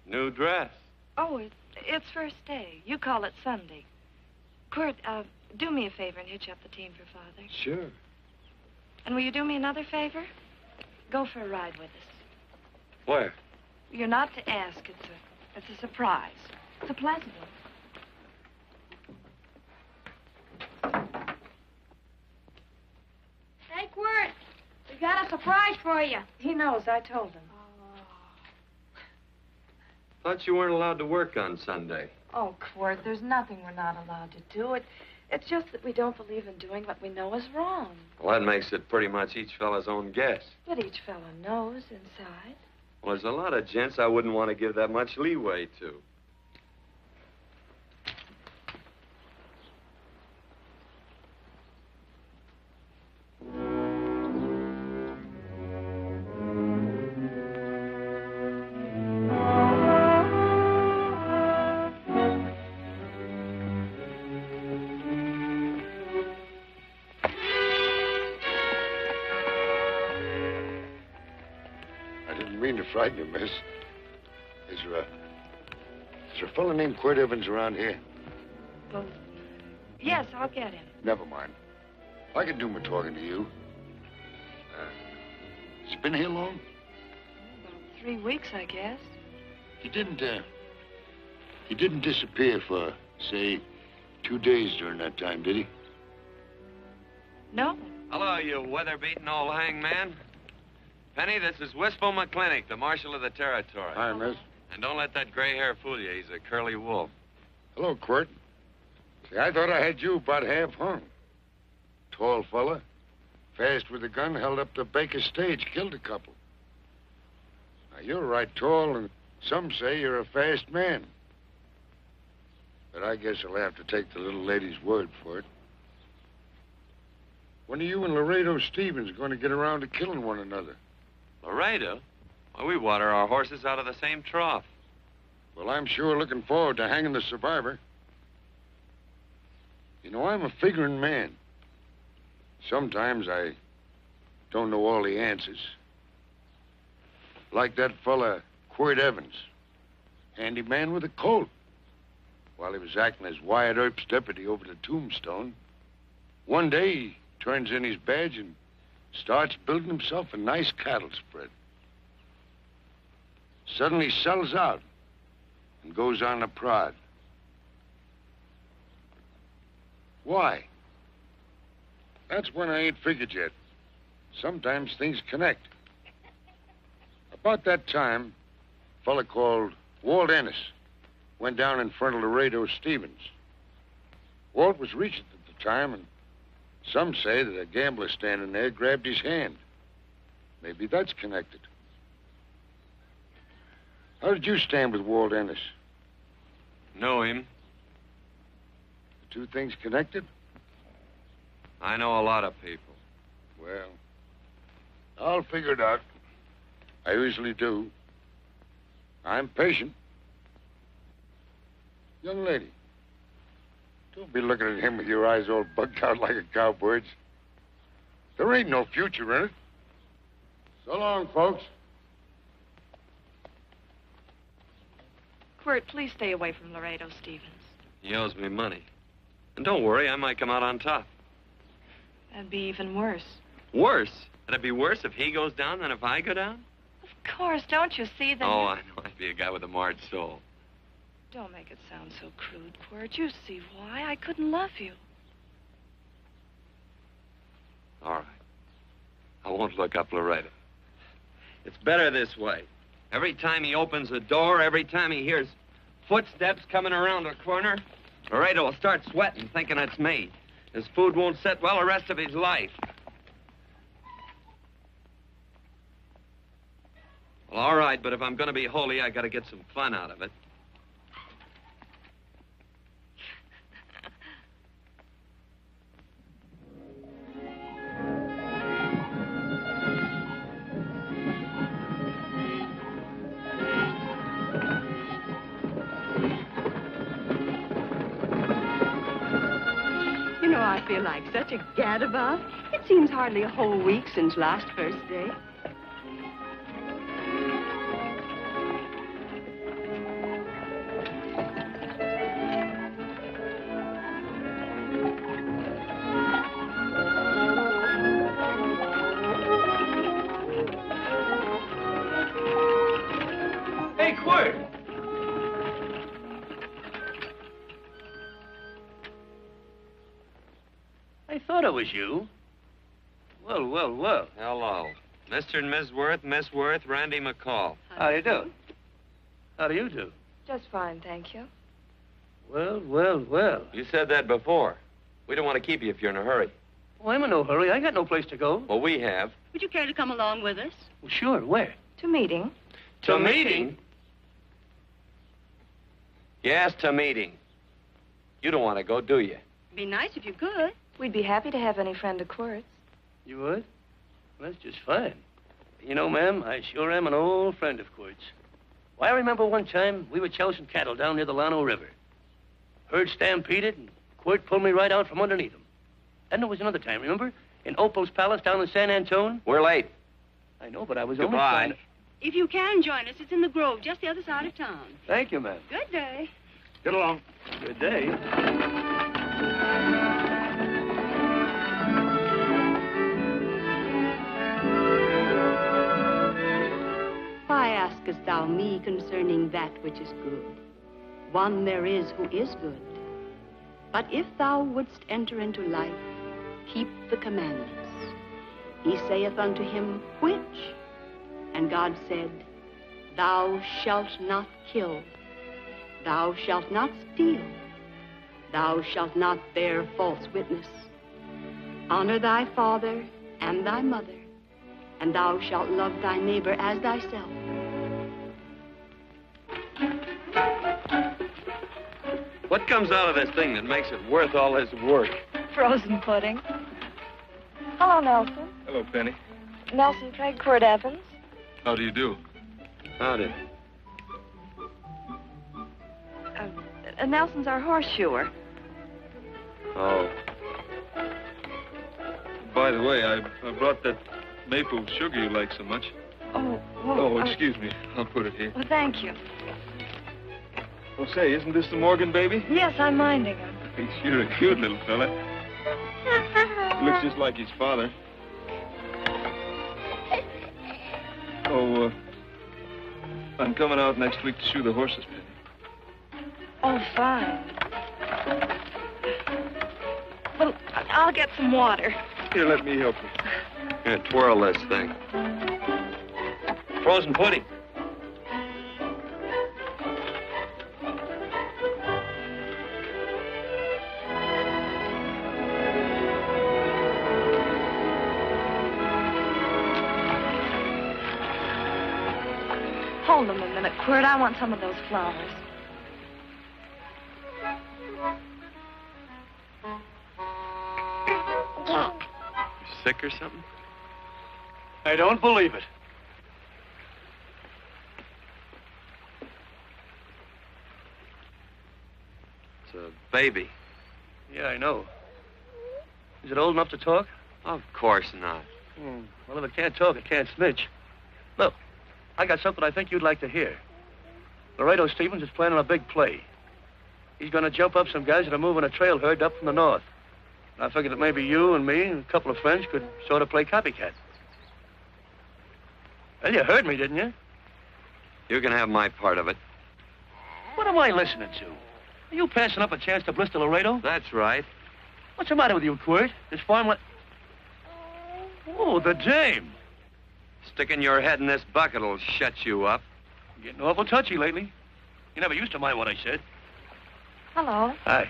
A: New dress.
D: Oh, it's first day. You call it Sunday. Quirt, do me a favor and hitch up the team for Father.
A: Sure.
D: And will you do me another favor? Go for a ride with us.
A: Where?
D: You're not to ask. It's a surprise. It's a pleasant one.
H: Hey, Quirt, we got a surprise for you.
D: He knows. I told him.
A: Thought you weren't allowed to work on Sunday.
D: Oh, Quirt, there's nothing we're not allowed to do. It's just that we don't believe in doing what we know is wrong.
A: Well, that makes it pretty much each fella's own guess.
D: But each fellow knows inside.
A: Well, there's a lot of gents I wouldn't want to give that much leeway to.
L: Frighten you, miss. Is there a fellow named Quirt Evans around here?
D: Well, yes, I'll get him.
L: Never mind. I can do my talking to you. Has he been here long?
D: About 3 weeks, I guess.
L: He didn't disappear for, say, 2 days during that time, did he?
D: No.
A: Hello, you weather-beaten old hangman. Penny, this is Wistful McClintock, the Marshal of the Territory.
L: Hi, miss.
A: And don't let that gray hair fool you. He's a curly wolf.
L: Hello, Quirt. See, I thought I had you about half hung. Tall fella, fast with a gun, held up the Baker stage, killed a couple. Now, you're right tall, and some say you're a fast man. But I guess I'll have to take the little lady's word for it. When are you and Laredo Stevens going to get around to killing one another?
A: Laredo? Well, we water our horses out of the same trough.
L: Well, I'm sure looking forward to hanging the survivor. You know, I'm a figuring man. Sometimes I don't know all the answers. Like that fella, Quirt Evans. Handy man with a Colt. While he was acting as Wyatt Earp's deputy over the Tombstone, one day he turns in his badge and starts building himself a nice cattle spread. Suddenly sells out and goes on a prod. Why? That's when I ain't figured yet. Sometimes things connect. About that time, a fella called Walt Ennis went down in front of Laredo Stevens. Walt was regent at the time, and some say that a gambler standing there grabbed his hand. Maybe that's connected. How did you stand with Walt Ennis?
A: Know him.
L: The two things connected?
A: I know a lot of people.
L: Well, I'll figure it out. I usually do. I'm patient. Young lady, don't be looking at him with your eyes all bugged out like a cowbird's. There ain't no future in it. So long, folks.
D: Quirt, please stay away from Laredo Stevens.
A: He owes me money. And don't worry, I might come out on top.
D: That'd be even worse.
A: Worse? It'd be worse if he goes down than if I go down?
D: Of course, don't you see that?
A: Oh, I know. I'd be a guy with a marred soul.
D: Don't make it sound so crude, Quirt. You see why I couldn't love you.
A: All right. I won't look up Laredo. It's better this way. Every time he opens a door, every time he hears footsteps coming around a corner, Laredo will start sweating, thinking it's me. His food won't sit well the rest of his life. Well, all right, but if I'm going to be holy, I got to get some fun out of it.
G: You know, I feel like such a gadabout. It seems hardly a whole week since last first day.
A: Hey, Quirt!
M: I thought it was you. Well, well, well.
A: Hello. Mr. and Miss Worth, Miss Worth, Randy McCall.
M: How do you do? How do you do?
D: Just fine, thank you.
M: Well, well, well.
A: You said that before. We don't want to keep you if you're in a hurry.
M: Oh, I'm in no hurry. I got no place to go.
A: Well, we have.
G: Would you care to come along with us?
M: Well, sure. Where?
D: To meeting.
A: To meeting? Yes, to meeting. You don't want to go, do you?
G: Be nice if you could.
D: We'd be happy to have any friend of Quirt's.
M: You would? Well, that's just fine. You know, ma'am, I sure am an old friend of Quirt's. Why, I remember one time we were chousing cattle down near the Llano River. Herd stampeded, and Quirt pulled me right out from underneath him. Then there was another time, remember? In Opal's Palace down in San Antone.
A: We're late.
M: I know, but I was
A: Goodbye.
M: only trying to...
G: If you can join us, it's in the Grove, just the other side of town.
M: Thank you, ma'am.
G: Good day.
M: Get along. Good day.
G: Why askest thou me concerning that which is good? One there is who is good. But if thou wouldst enter into life, keep the commandments. He saith unto him, which? And God said, thou shalt not kill. Thou shalt not steal. Thou shalt not bear false witness. Honor thy father and thy mother, and thou shalt love thy neighbor as thyself.
A: What comes out of this thing that makes it worth all this work?
D: Frozen pudding. Hello, Nelson.
B: Hello, Penny.
D: Nelson Craig, Quirt Evans.
B: How do you do?
A: Howdy.
D: Nelson's our horseshoer.
A: Oh.
B: By the way, I brought that maple sugar you like so much.
D: Oh, well,
B: Oh, excuse me. I'll put it here.
D: Well, thank you.
B: Well, say, isn't this the Morgan baby?
D: Yes, I'm minding him.
B: He's sure a cute little fella. Looks just like his father. Oh, I'm coming out next week to shoe the horses, Penny.
D: Oh, fine. Well, I'll get some water.
B: Here, let me help you.
A: Here, twirl this thing. Frozen pudding.
D: Hold them a minute, Quirt. I want some of those flowers.
A: Sick or something?
M: I don't believe it.
A: It's a baby.
M: Yeah, I know. Is it old enough to talk?
A: Of course not.
M: Well, if it can't talk, it can't snitch. Look, I got something I think you'd like to hear. Laredo Stevens is planning a big play. He's going to jump up some guys that are moving a trail herd up from the north. And I figured that maybe you and me and a couple of friends could sort of play copycat. Well, you heard me, didn't you?
A: You can have my part of it.
M: What am I listening to? Are you passing up a chance to blister Laredo?
A: That's right.
M: What's the matter with you, Quirt? This farm... Oh, the dame.
A: Sticking your head in this bucket will shut you up.
M: You're getting awful touchy lately. You never used to mind what I said.
D: Hello.
M: Hi.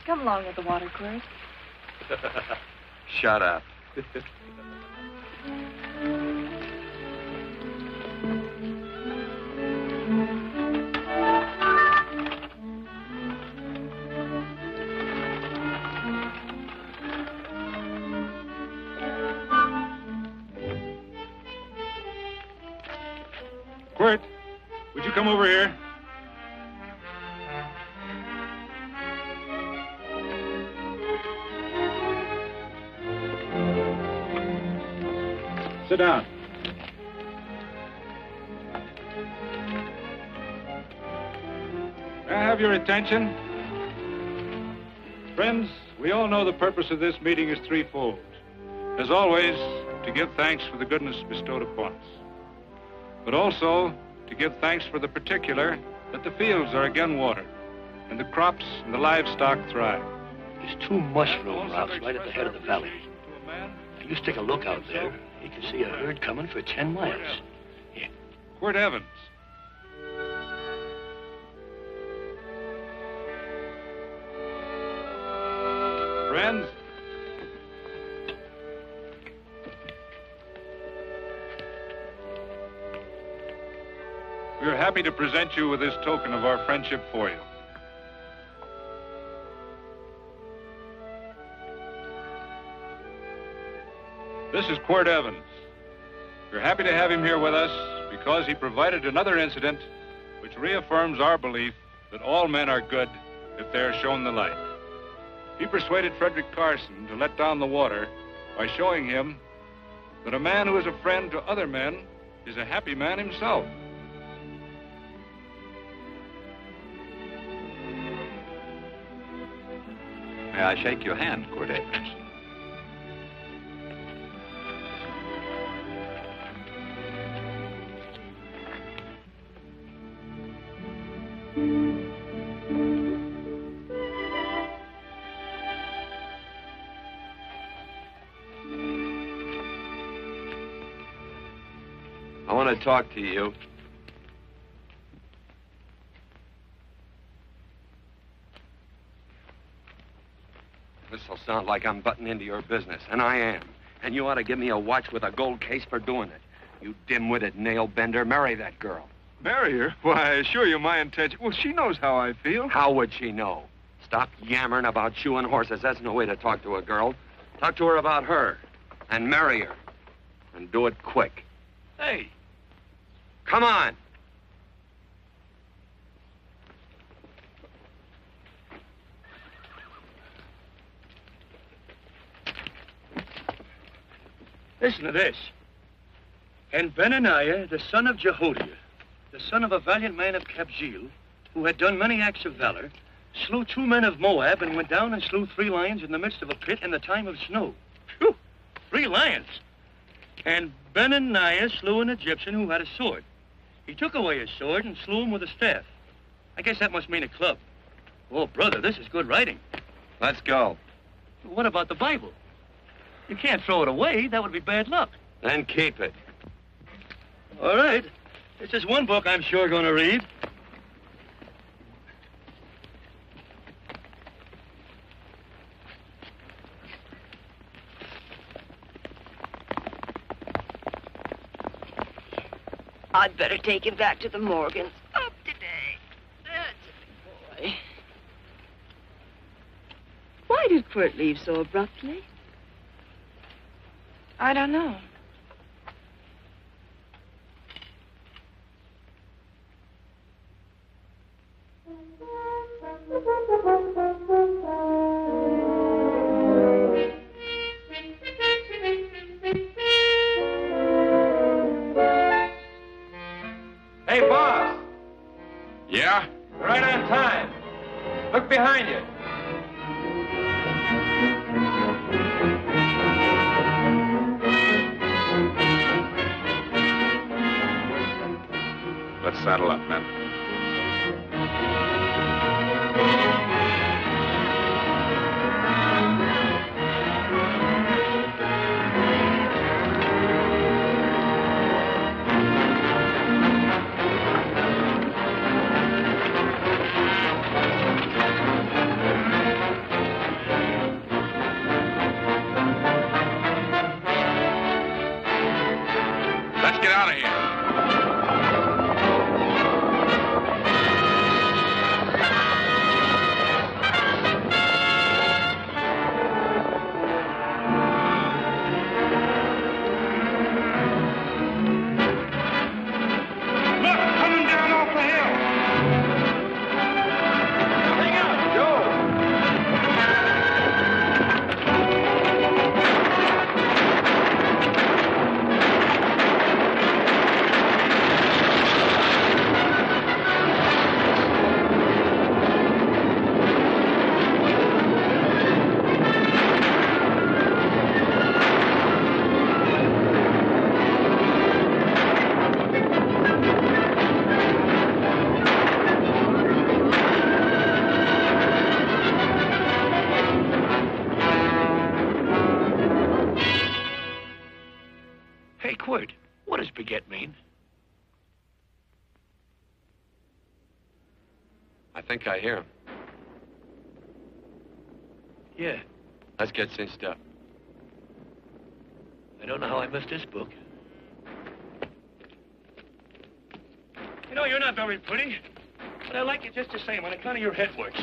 D: Come along with the water, Quirt.
A: Shut up.
E: Quirt, would you come over here? Sit down. May I have your attention? Friends, we all know the purpose of this meeting is threefold. As always, to give thanks for the goodness bestowed upon us, but also to give thanks for the particular that the fields are again watered, and the crops and the livestock thrive.
M: There's 2 mushroom routes right at the head of the valley. If you stick a look out there, you can see a herd coming for 10 miles. Here.
E: Quirt Evans. Friends, we are happy to present you with this token of our friendship for you. This is Quirt Evans. We're happy to have him here with us because he provided another incident which reaffirms our belief that all men are good if they are shown the light. He persuaded Frederick Carson to let down the water by showing him that a man who is a friend to other men is a happy man himself.
A: May I shake your hand, Quirt Evans? I want to talk to you. This'll sound like I'm butting into your business, and I am. And you ought to give me a watch with a gold case for doing it. You dim-witted nail-bender, marry that girl.
B: Marry her? Why, I assure you my intention... Well, she knows how I feel.
A: How would she know? Stop yammering about shoeing horses. That's no way to talk to a girl. Talk to her about her, and marry her. And do it quick.
M: Hey.
A: Come on.
M: Listen to this. And Benaniah, the son of Jehoiada, the son of a valiant man of Kabzeel, who had done many acts of valor, slew 2 men of Moab and went down and slew 3 lions in the midst of a pit in the time of snow. Phew! 3 lions. And Benaniah slew an Egyptian who had a sword. He took away his sword and slew him with a staff. I guess that must mean a club. Oh, brother, this is good writing.
A: Let's go.
M: What about the Bible? You can't throw it away. That would be bad luck.
A: Then keep it.
M: All right. This is one book I'm sure going to read.
G: I'd better take him back to the Morgans. Up today. That's a big boy. Why did Quirt leave so abruptly?
D: I don't know.
J: Hey, boss.
E: Yeah?
J: Right on time. Look behind.
E: Let's saddle up, men. Let's get out of here.
M: Hey, Quirt, what does baguette mean?
A: I think I hear him.
M: Yeah,
A: Let's get cinched up.
M: I don't know how I missed this book. You know, you're not very pretty, but I like you just the same on account of your head works.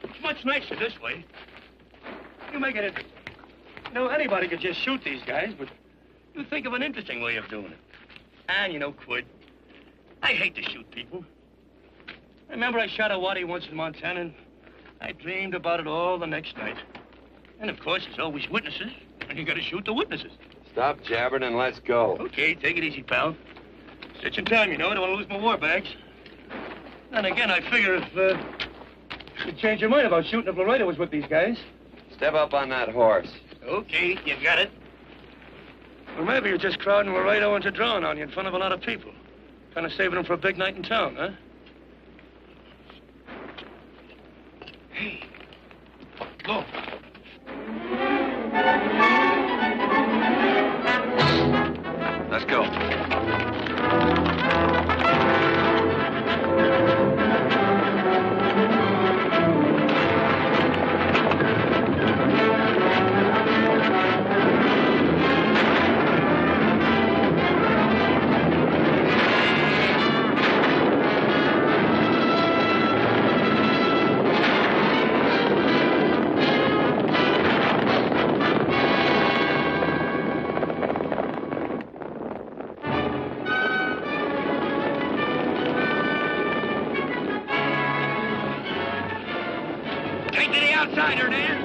M: It's much nicer this way. You make it interesting. You know, anybody could just shoot these guys, but you think of an interesting way of doing it. And, you know, Quirt, I hate to shoot people. I remember I shot a waddy once in Montana, and I dreamed about it all the next night. And, of course, there's always witnesses, and you gotta shoot the witnesses.
A: Stop jabbering and let's go.
M: Okay, take it easy, pal. Stitch in time, you know. I don't want to lose my war bags. And again, I figure if you'd change your mind about shooting if Laredo was with these guys.
A: Step up on that horse.
M: Okay, you got it. Or maybe you're just crowding Laredo into drawing on you in front of a lot of people. Kind of saving them for a big night in town, huh? Hey, go.
A: Let's go.
M: Take to the outsider, Dan.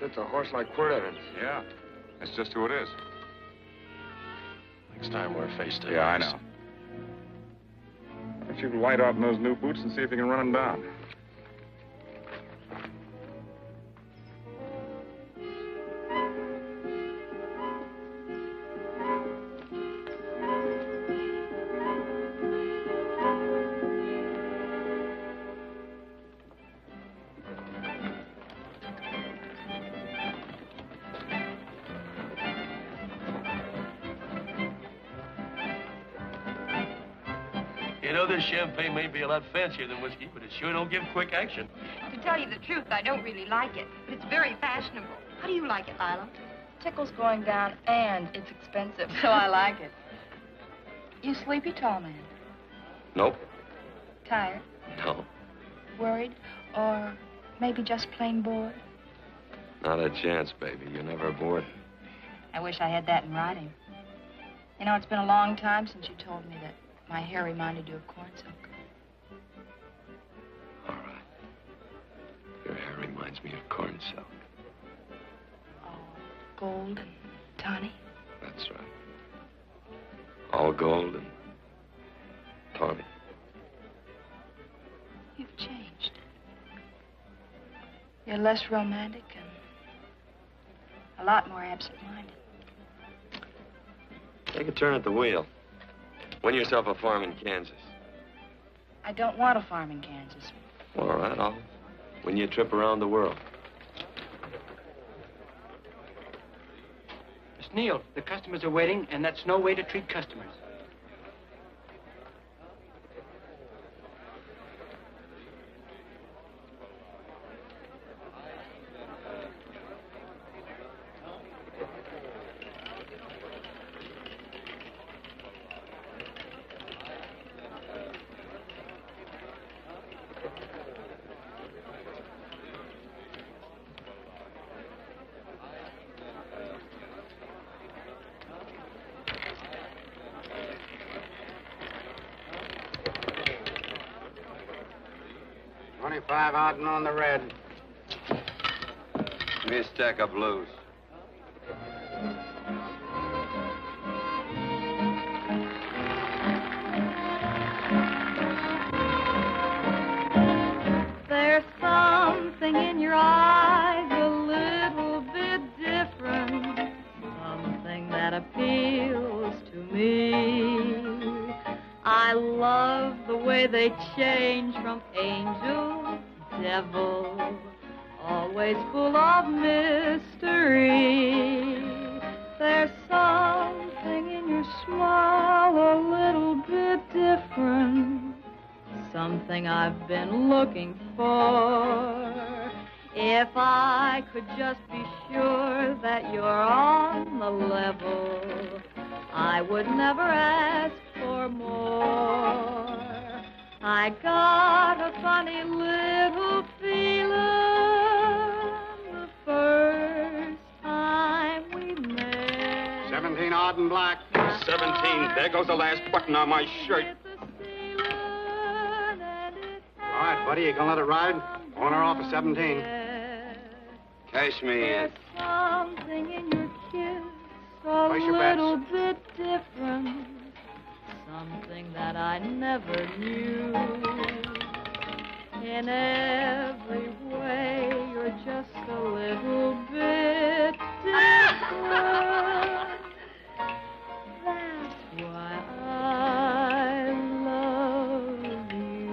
A: It's a horse like Quirt Evans.
E: Yeah, that's just who it is.
M: Next time we're face to face.
E: Yeah, I know. Why don't you light out in those new boots and see if you can run them down?
M: You know, this champagne may be a lot fancier than whiskey, but it sure don't give quick action.
D: To tell you the truth, I don't really like it, but it's very fashionable. How do you like it, Lila?
N: Tickle's going down, and it's expensive, so I like it. You sleepy, tall man?
A: Nope.
N: Tired?
A: No.
N: Worried? Or maybe just plain bored?
A: Not a chance, baby. You're never bored.
N: I wish I had that in writing. You know, it's been a long time since you told me that my hair reminded you of corn silk.
A: All right. Your hair reminds me of corn silk.
N: Oh, gold and tawny?
A: That's right. All gold and tawny.
N: You've changed. You're less romantic and a lot more absent-minded.
A: Take a turn at the wheel. Win yourself a farm in Kansas.
N: I don't want a farm in Kansas.
A: All right, I'll win you a trip around the world.
O: Miss Neal, the customers are waiting, and that's no way to treat customers.
K: $25 out and on the red.
A: Give me a stack of blues.
P: There's something in your eyes a little bit different, something that appeals to me. I love the way they change from angel to devil, always full of mystery. There's something in your smile a little bit different, something I've been looking for. If I could just be sure that you're on the level, I would never ask for more. I got a funny little feeling the first time we met.
K: 17 odd and black.
Q: 17. There goes the last button on my shirt.
K: All right, buddy, you gonna let it ride? On or off of 17.
A: Cash me in.
P: Something in your kiss a
K: Place your bets.
P: little bit different, something that I never knew. In every way, you're just a little bit different. That's why I love you.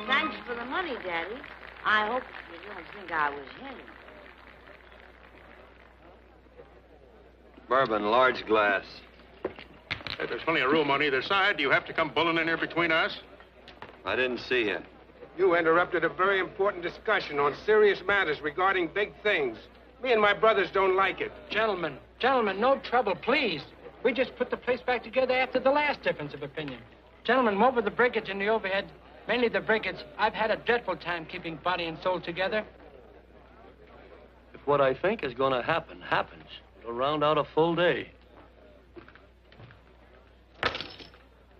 R: Thanks for the money, Daddy. I hope you don't think I was in.
A: Bourbon, large glass.
S: If there's plenty of room on either side, do you have to come bulling in here between us?
A: I didn't see you.
T: You interrupted a very important discussion on serious matters regarding big things. Me and my brothers don't like it.
O: Gentlemen, no trouble, please. We just put the place back together after the last difference of opinion. Gentlemen, what with the breakage and the overhead, mainly the breakage, I've had a dreadful time keeping body and soul together.
M: If what I think is going to happen happens, it'll round out a full day.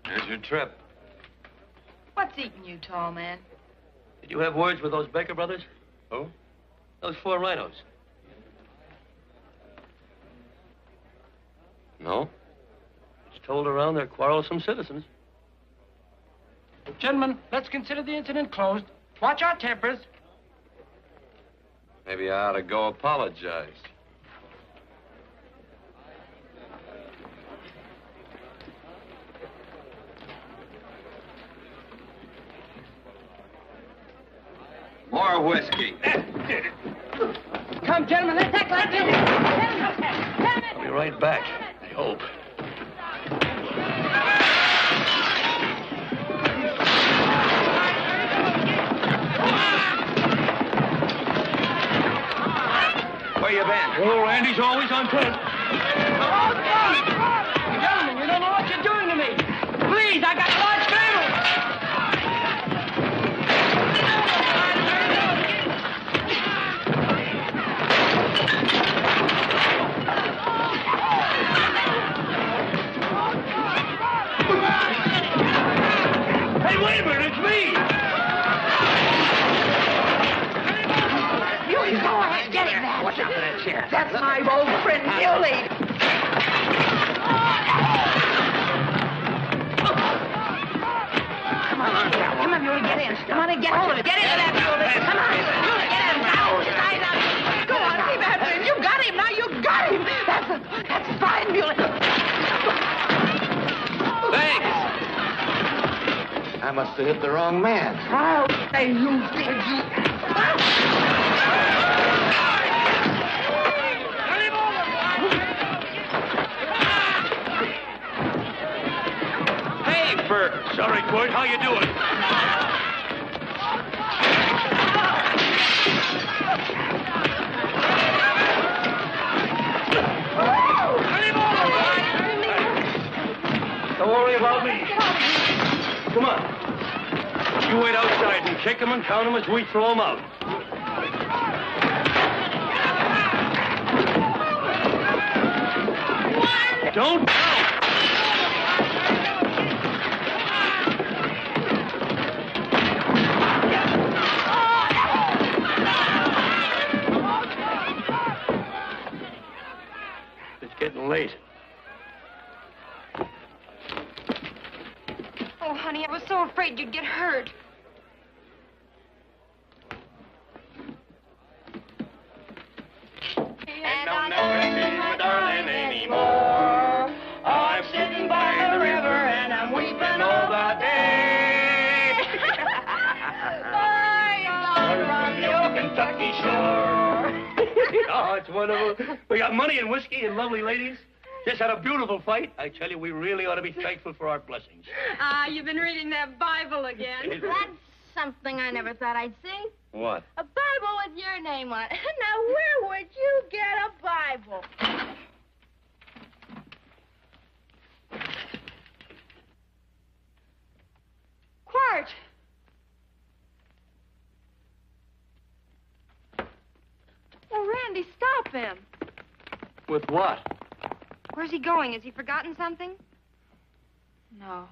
A: Here's your trip.
N: What's eating you, tall man?
M: Did you have words with those Baker brothers?
A: Who?
M: Those 4 rhinos.
A: No?
M: It's told around they're quarrelsome citizens.
O: Gentlemen, let's consider the incident closed. Watch our tempers.
A: Maybe I ought to go apologize. More whiskey.
O: Come, gentlemen, let's act like this.
M: I'll be right back, I hope.
A: Where you been?
M: Oh, Randy's always on point.
O: Gentlemen, you don't know what you're doing to me. Please, I got a large family.
M: Hey, wait a minute, it's me!
C: You go ahead, get him there.
M: Watch out for that chair.
C: That's my old friend, Muley. Come on, Muley, get in. Come on and get hold of it. Get into that, Muley. Come on, Muley, get in. Now, side up. Go on, keep after him. You got him, now you got him. That's fine, Muley.
A: Thanks. I must have hit the wrong man.
C: Oh, hey, you did, you.
A: Hey, Bert.
M: Sorry, Court, how you doing? Don't worry about me. Come on. You wait outside and kick them and count them as we throw them out. Don't count. It's getting late.
D: Oh, honey, I was so afraid you'd get hurt.
M: And I'll never see my darling anymore. I'm sitting by the river and I'm weeping all the day. From the old Kentucky shore. Oh, it's wonderful. We got money and whiskey and lovely ladies. Just had a beautiful fight. I tell you, we really ought to be thankful for our blessings.
G: You've been reading that Bible again.
H: That's something I never thought I'd see.
A: What?
H: A Bible with your name on it. Now, where would you get a Bible?
D: Quart! Oh, Randy, stop him.
M: With what?
D: Where's he going? Has he forgotten something?
N: No.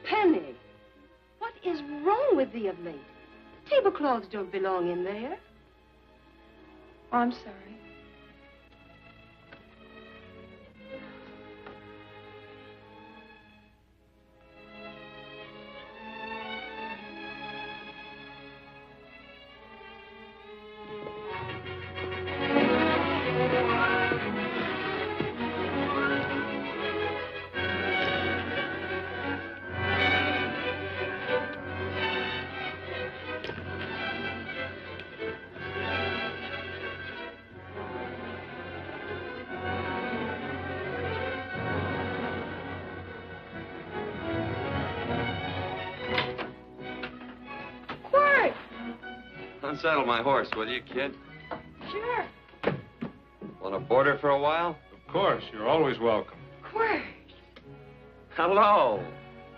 G: Penny, what is wrong with thee of late? Tablecloths don't belong in there.
D: Oh, I'm sorry.
A: Unsaddle my horse, will you, kid?
D: Sure.
A: Want to board her for a while?
E: Of course. You're always welcome.
D: Quirt.
A: Hello.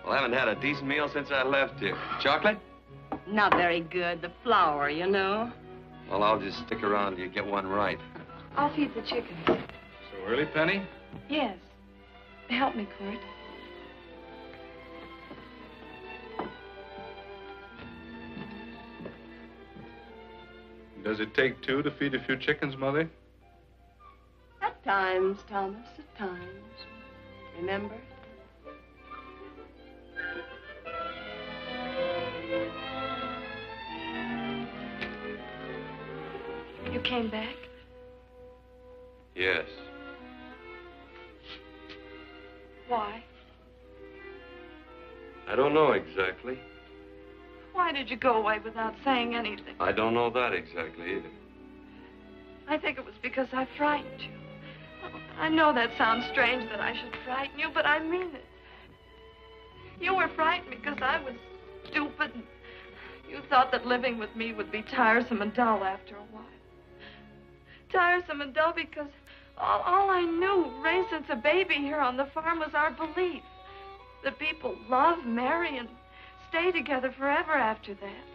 A: Well, I haven't had a decent meal since I left here. Chocolate?
G: Not very good. The flour, you know.
A: Well, I'll just stick around till you get one right.
D: I'll feed the chickens.
E: So early, Penny?
D: Yes. Help me, Quirt.
B: Does it take two to feed a few chickens, Mother?
G: At times, Thomas, at times. Remember?
D: You came back?
A: Yes.
D: Why?
A: I don't know exactly.
D: Why did you go away without saying anything?
A: I don't know that exactly either.
D: I think it was because I frightened you. I know that sounds strange that I should frighten you, but I mean it. You were frightened because I was stupid. And you thought that living with me would be tiresome and dull after a while. Tiresome and dull because all I knew, raised since a baby here on the farm, was our belief that people love, marry, and stay together forever after that.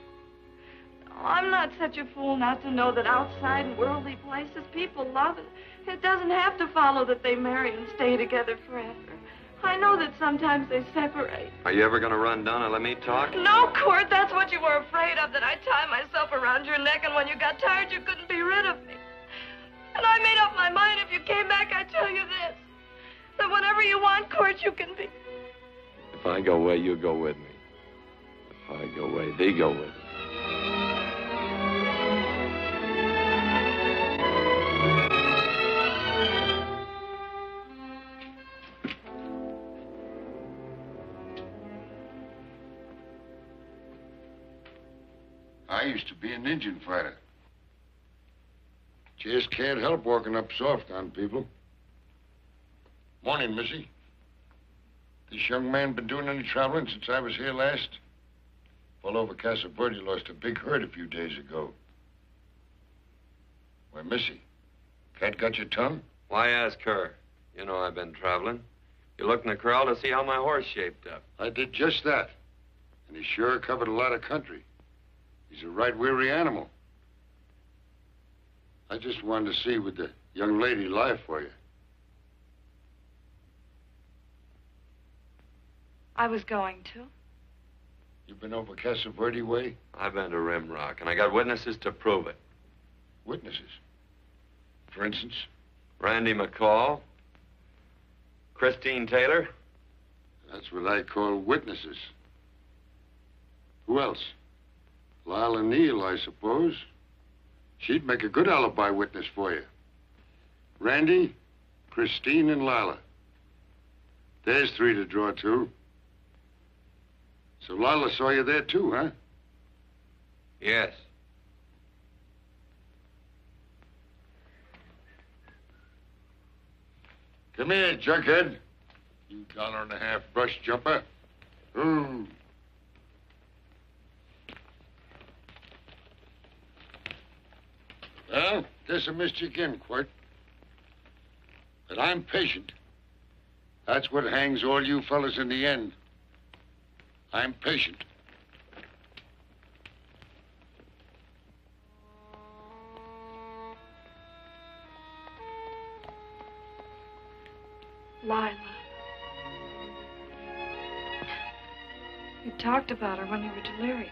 D: Oh, I'm not such a fool not to know that outside in worldly places people love, and it doesn't have to follow that they marry and stay together forever. I know that sometimes they separate.
A: Are you ever going to run down and let me talk?
D: No, Court, that's what you were afraid of, that I'd tie myself around your neck, and when you got tired, you couldn't be rid of me. And I made up my mind if you came back, I'd tell you this, that whenever you want, Court, you can be.
A: If I go away, you go with me. If I go away, they go with me.
L: I used to be an Indian fighter. Just can't help walking up soft on people. Morning, Missy. This young man been doing any traveling since I was here last? All over Casa Verde lost a big herd a few days ago. Why, Missy, cat got your tongue?
A: Why ask her? You know I've been traveling. You looked in the corral to see how my horse shaped up.
L: I did just that. And he sure covered a lot of country. He's a right weary animal. I just wanted to see would the young lady lie for you.
D: I was going to.
L: You been over Casa Verde way?
A: I've been to Rimrock, and I got witnesses to prove it.
L: Witnesses? For instance?
A: Randy McCall, Christine Taylor.
L: That's what I call witnesses. Who else? Lila Neal, I suppose. She'd make a good alibi witness for you. Randy, Christine, and Lila. There's three to draw to. So Lila saw you there too, huh?
A: Yes.
L: Come here, junkhead. You $1.50 brush jumper. Ooh. Well, guess I missed you again, Quirt. But I'm patient. That's what hangs all you fellas in the end. I'm patient.
D: Lila. You talked about her when you were delirious.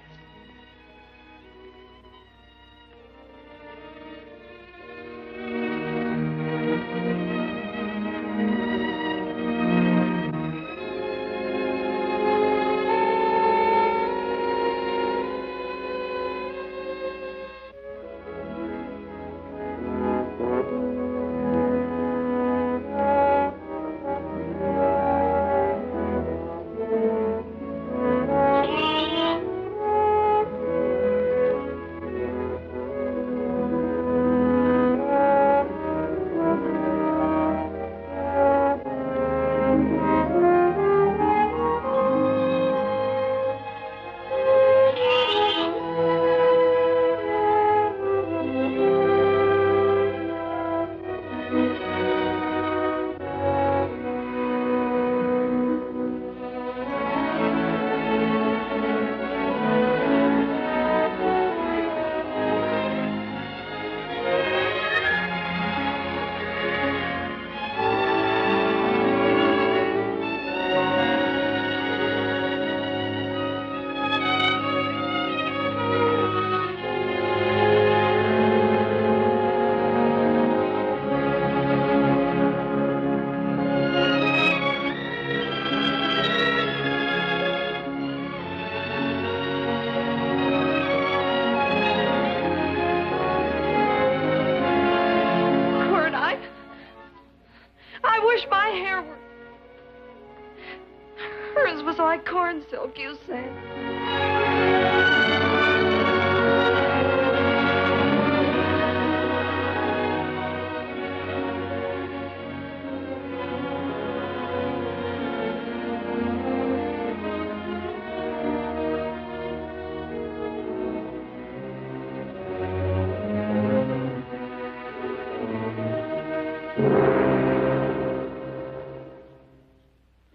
D: corn silk, you say?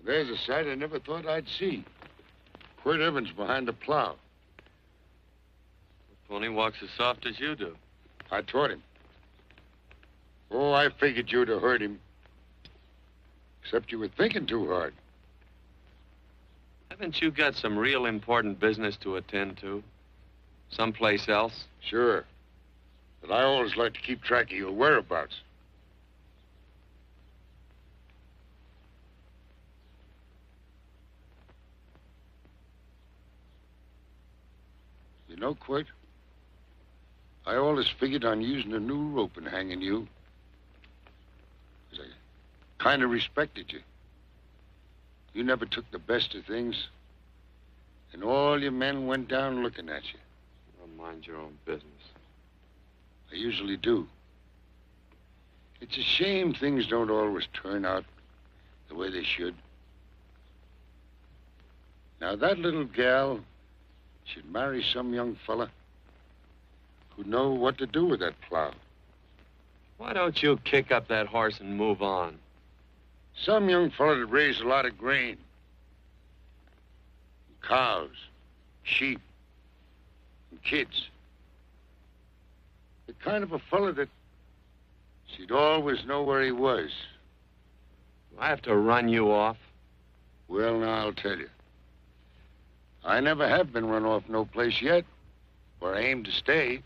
L: There's a sight I never thought I'd see. Quirt Evans behind the plow.
A: The pony walks as soft as you do.
L: I taught him. Oh, I figured you'd have heard him. Except you were thinking too hard.
A: Haven't you got some real important business to attend to? Someplace else?
L: Sure. But I always like to keep track of your whereabouts. You know, Quirt, I always figured on using a new rope and hanging you. 'Cause I kind of respected you. You never took the best of things. And all your men went down looking at you.
A: Well, mind your own business.
L: I usually do. It's a shame things don't always turn out the way they should. Now, that little gal should marry some young fella who'd know what to do with that plow.
A: Why don't you kick up that horse and move on?
L: Some young fella that raised a lot of grain. Cows, sheep, and kids. The kind of a fella that she'd always know where he was.
A: Do I have to run you off?
L: Well, now, I'll tell you. I never have been run off no place yet, where I aim to stay.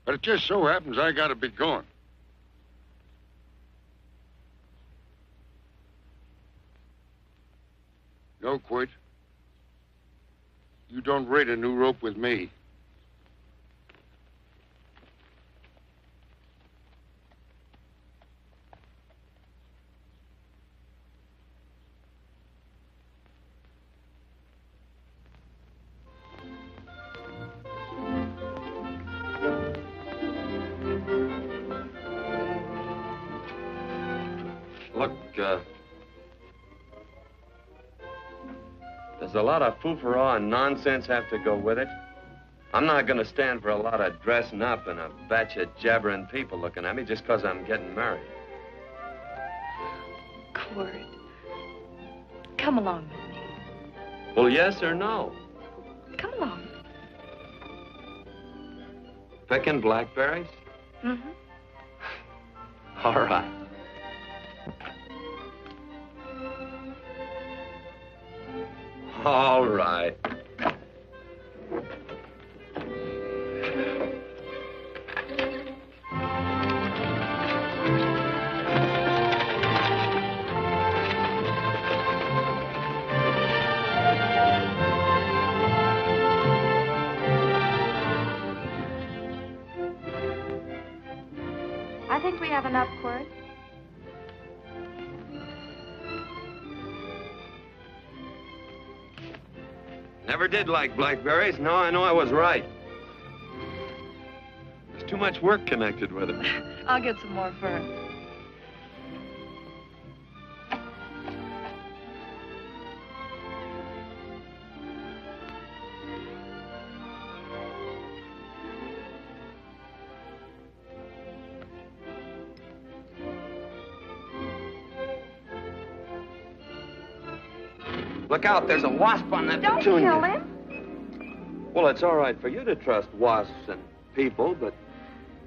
L: But it just so happens I gotta be going. No, Quirt. You don't raid a new rope with me.
A: Look, does a lot of foo-for-all and nonsense have to go with it? I'm not going to stand for a lot of dressing up and a batch of jabbering people looking at me just because I'm getting married.
D: Quirt, come along with me.
A: Well, yes or no?
D: Come along.
A: Picking blackberries?
D: Mm-hmm.
A: All right. All right.
N: I think we have enough, Quirt.
A: Never did like blackberries. Now I know I was right. There's too much work connected with them.
N: I'll get some more fern.
A: Look out, there's a wasp on that
N: Don't
A: petunia.
N: kill him.
A: Well, it's all right for you to trust wasps and people, but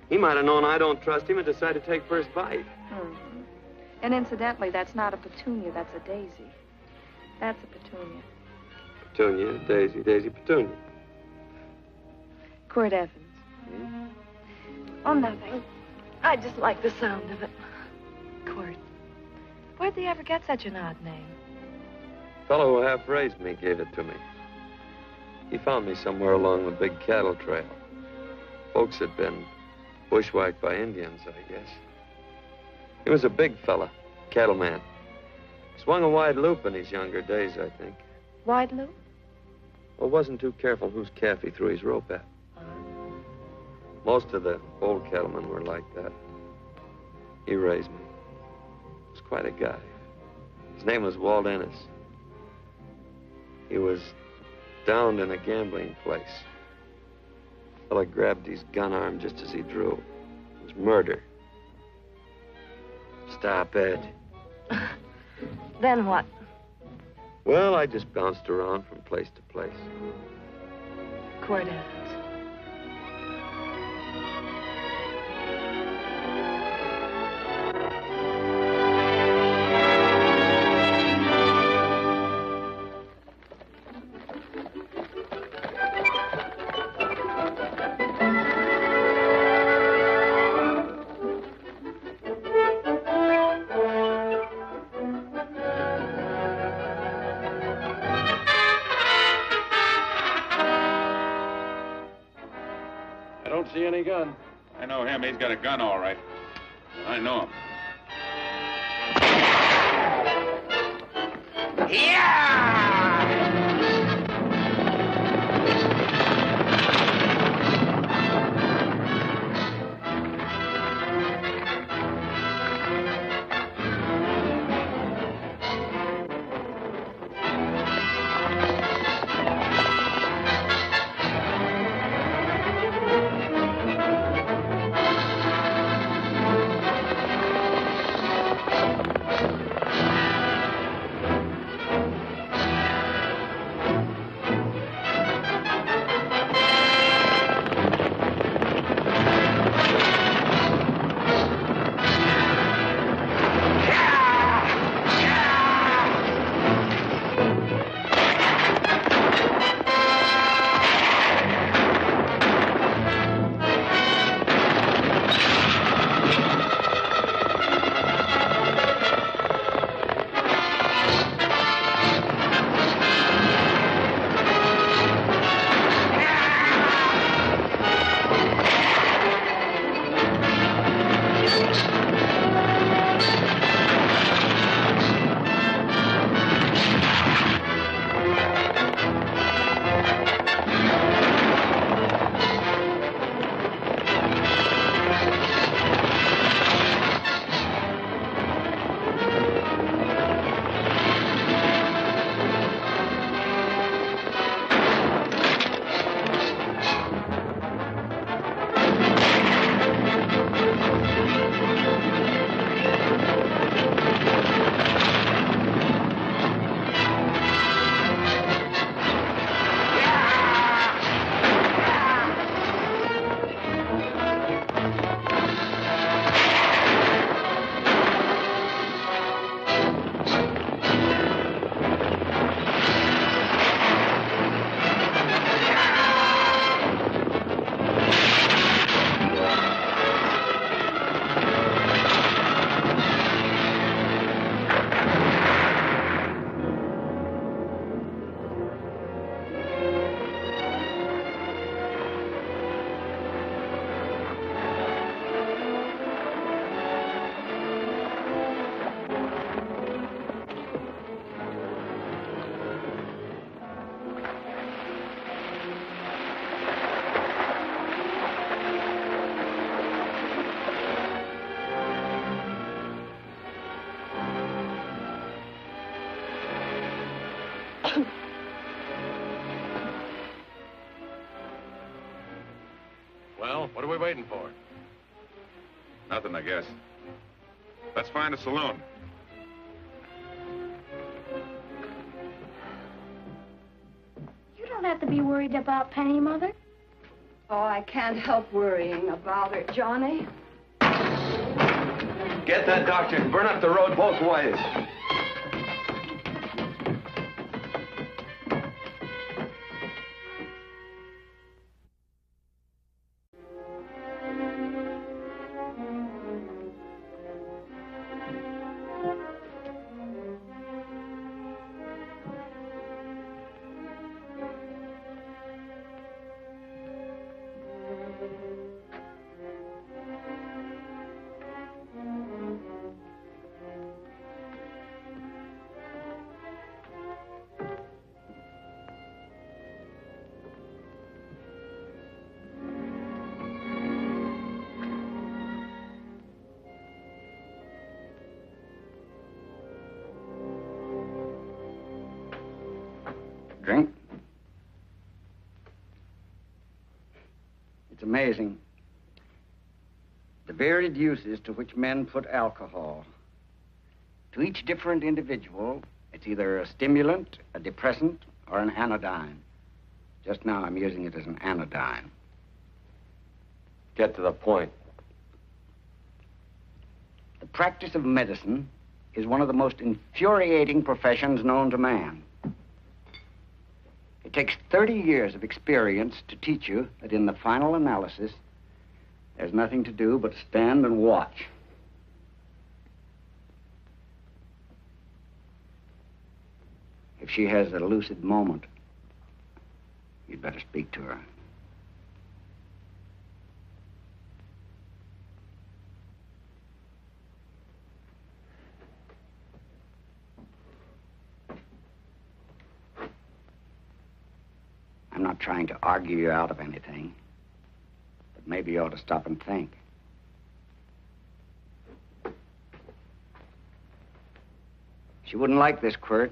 A: he might have known I don't trust him and decided to take first bite.
N: Mm-hmm. And incidentally, that's not a petunia, that's a daisy. That's a petunia.
A: Petunia, daisy, daisy, petunia.
N: Quirt Evans.
D: Oh, nothing. I just like the sound of it.
N: Quirt. Where'd they ever get such an odd name?
A: Fellow who half raised me gave it to me. He found me somewhere along the big cattle trail. Folks had been bushwhacked by Indians, I guess. He was a big fella, cattleman. Swung a wide loop in his younger days, I think.
D: Wide loop?
A: Well, wasn't too careful whose calf he threw his rope at. Most of the old cattlemen were like that. He raised me. He was quite a guy. His name was Walt Ennis. He was downed in a gambling place. A fella grabbed his gun arm just as he drew. It was murder. Stop it.
D: Then what?
A: Well, I just bounced around from place to place.
D: Court Evans.
I: See any gun?
E: I know him. He's got a gun, all right. I know him.
S: Well, what are we waiting for?
E: Nothing, I guess. Let's find a saloon.
H: You don't have to be worried about Penny, Mother.
G: Oh, I can't help worrying about her, Johnny.
A: Get that doctor and burn up the road both ways.
F: drink. It's amazing. The varied uses to which men put alcohol. To each different individual, it's either a stimulant, a depressant, or an anodyne. Just now, I'm using it as an anodyne.
A: Get to the point.
F: The practice of medicine is one of the most infuriating professions known to man. It takes 30 years of experience to teach you that in the final analysis, there's nothing to do but stand and watch. If she has a lucid moment, you'd better speak to her. I'm not trying to argue you out of anything, but maybe you ought to stop and think. She wouldn't like this, Quirt.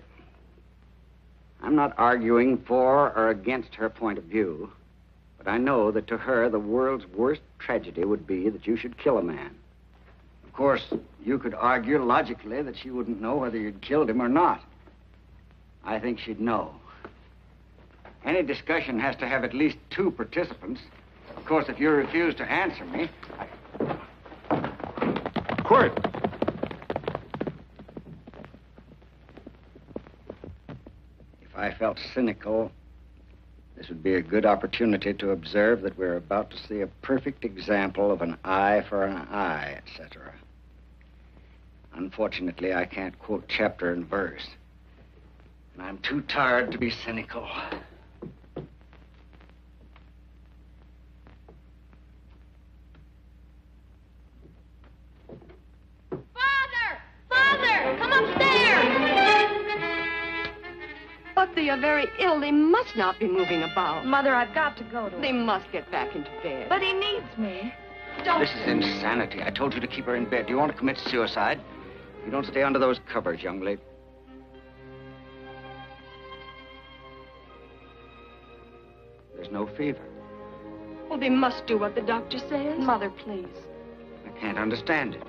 F: I'm not arguing for or against her point of view, but I know that to her, the world's worst tragedy would be that you should kill a man. Of course, you could argue logically that she wouldn't know whether you'd killed him or not. I think she'd know. Any discussion has to have at least 2 participants. Of course, if you refuse to answer me,
B: Quirt!
F: If I felt cynical, this would be a good opportunity to observe that we're about to see a perfect example of an eye for an eye, etc. Unfortunately, I can't quote chapter and verse, and I'm too tired to be cynical.
G: Father, come upstairs! But they are very ill. They must not be moving about.
D: Mother, I've got to go to
G: They must get back into bed.
D: But he needs me.
F: This is insanity. I told you to keep her in bed. Do you want to commit suicide? You don't stay under those covers, young lady. There's no fever.
G: Well, they must do what the doctor says.
D: Mother, please.
F: I can't understand it.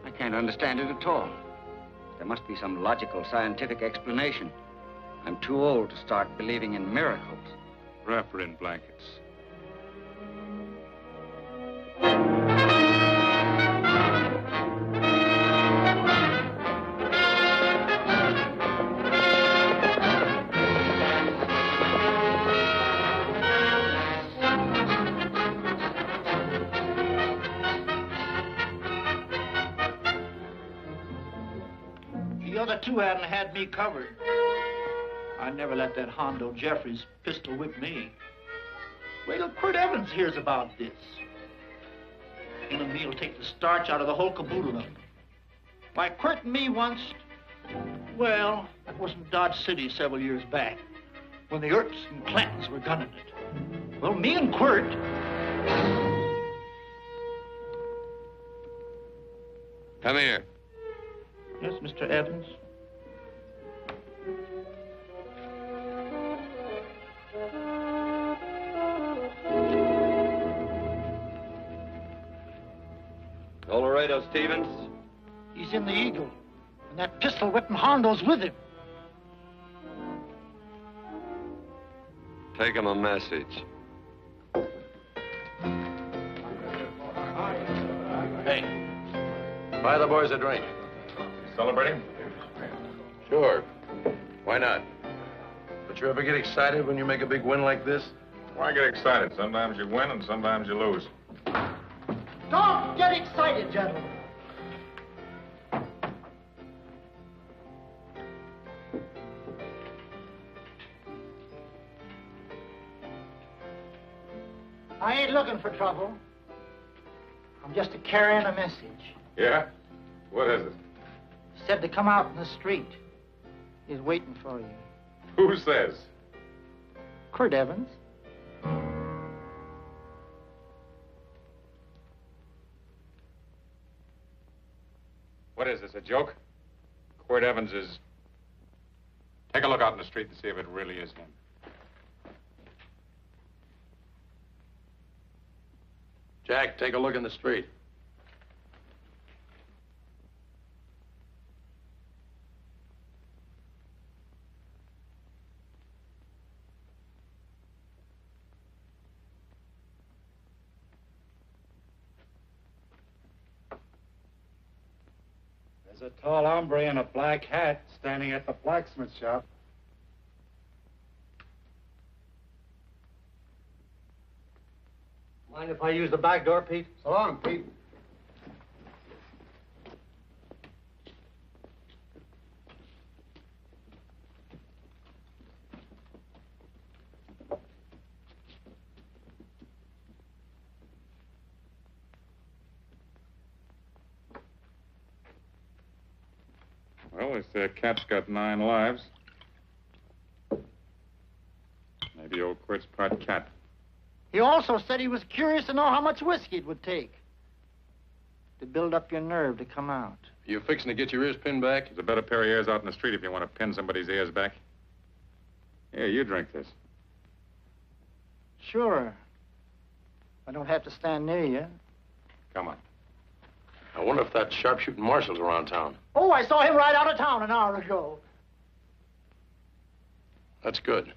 F: I can't understand it at all. There must be some logical, scientific explanation. I'm too old to start believing in miracles.
E: Wrap her in blankets.
C: The other 2 hadn't had me covered. I'd never let that Hondo Jeffries pistol whip me. Wait till Quirt Evans hears about this. Him and me'll take the starch out of the whole caboodle of it. Why, Quirt and me once, well, that was in Dodge City several years back, when the Earps and Clantons were gunning it. Well, me and Quirt...
L: Come here.
C: Yes, Mr. Evans?
A: Laredo Stevens?
C: He's in the Eagle, and that pistol-whipping Hondo's with him.
A: Take him a message.
S: Hey, buy the boys a drink.
E: Celebrating?
S: Sure. Why not? But you ever get excited when you make a big win like this?
E: Why get excited? Sometimes you win and sometimes you lose.
C: Don't get excited, gentlemen. I ain't looking for trouble. I'm just carrying a message.
E: Yeah? What is it?
C: Said to come out in the street. He's waiting for you.
E: Who says?
C: Quirt Evans.
E: What is this, a joke? Quirt Evans is... Take a look out in the street and see if it really is him.
S: Jack, take a look in the street.
U: There's a tall hombre in a black hat standing at the blacksmith shop.
C: Mind if I use the back door, Pete?
K: So long, Pete.
E: Well, this cat's got 9 lives. Maybe old Quirt's part cat.
C: He also said he was curious to know how much whiskey it would take to build up your nerve to come out.
S: You fixing to get your ears pinned back?
E: There's a better pair of ears out in the street if you want to pin somebody's ears back. Here, you drink this.
C: Sure. I don't have to stand near you.
E: Come on.
S: I wonder if that sharpshooting marshal's around town.
C: Oh, I saw him ride out of town an hour ago.
S: That's good.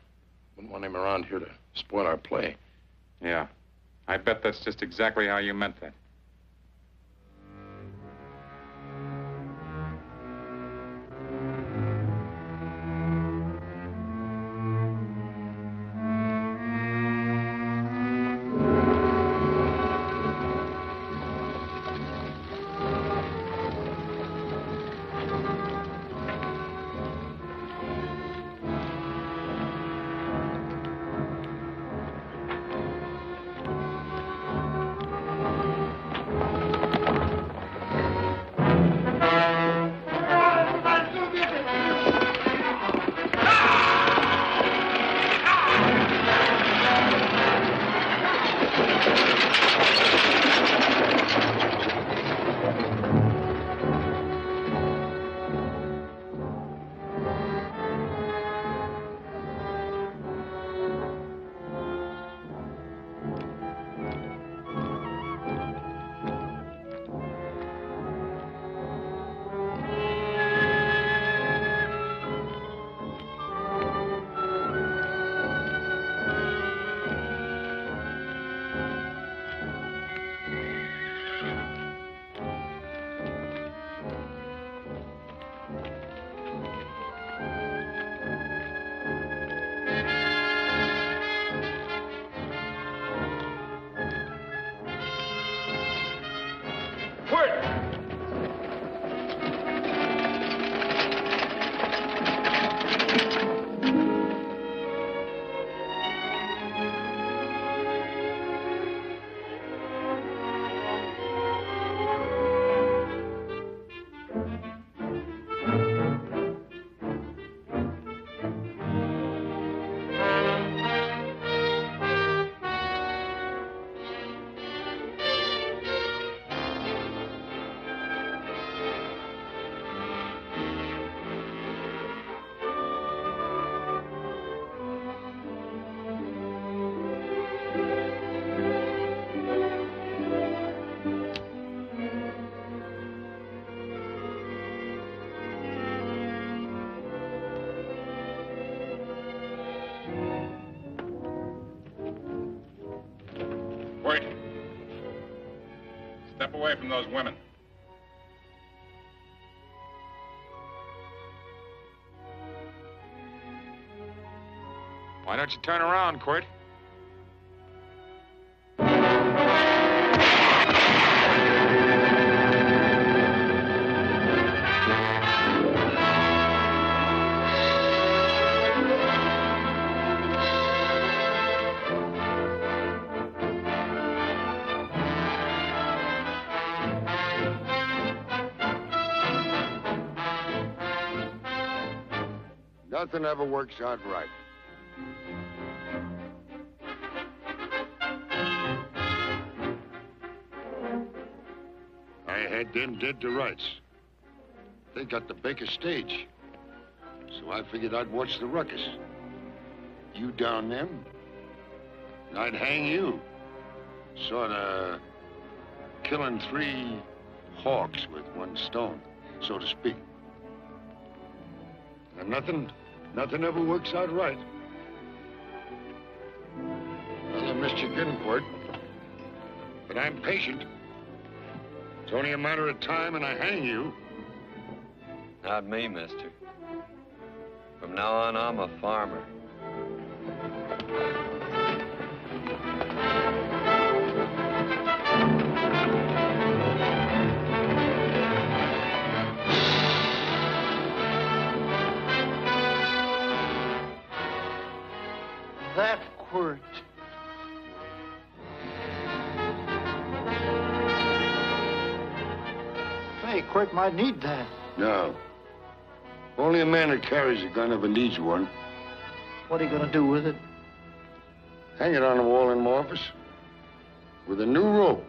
S: Wouldn't want him around here to spoil our play.
E: Yeah. I bet that's just exactly how you meant that. Step away from those women. Why don't you turn around, Quirt?
L: Nothing ever works out right. I had them dead to rights. They got the Baker stage. So I figured I'd watch the ruckus. You down them, and I'd hang you. Sort of killing 3 hawks with 1 stone, so to speak. And nothing ever works out right. Well, I missed you getting for it. But I'm patient. It's only a matter of time and I hang you.
A: Not me, mister. From now on, I'm a farmer.
C: That quirt. Say, Quirt might need that.
L: No. Only a man that carries a gun ever needs one.
C: What are you gonna do with it?
L: Hang it on the wall in my office with a new rope.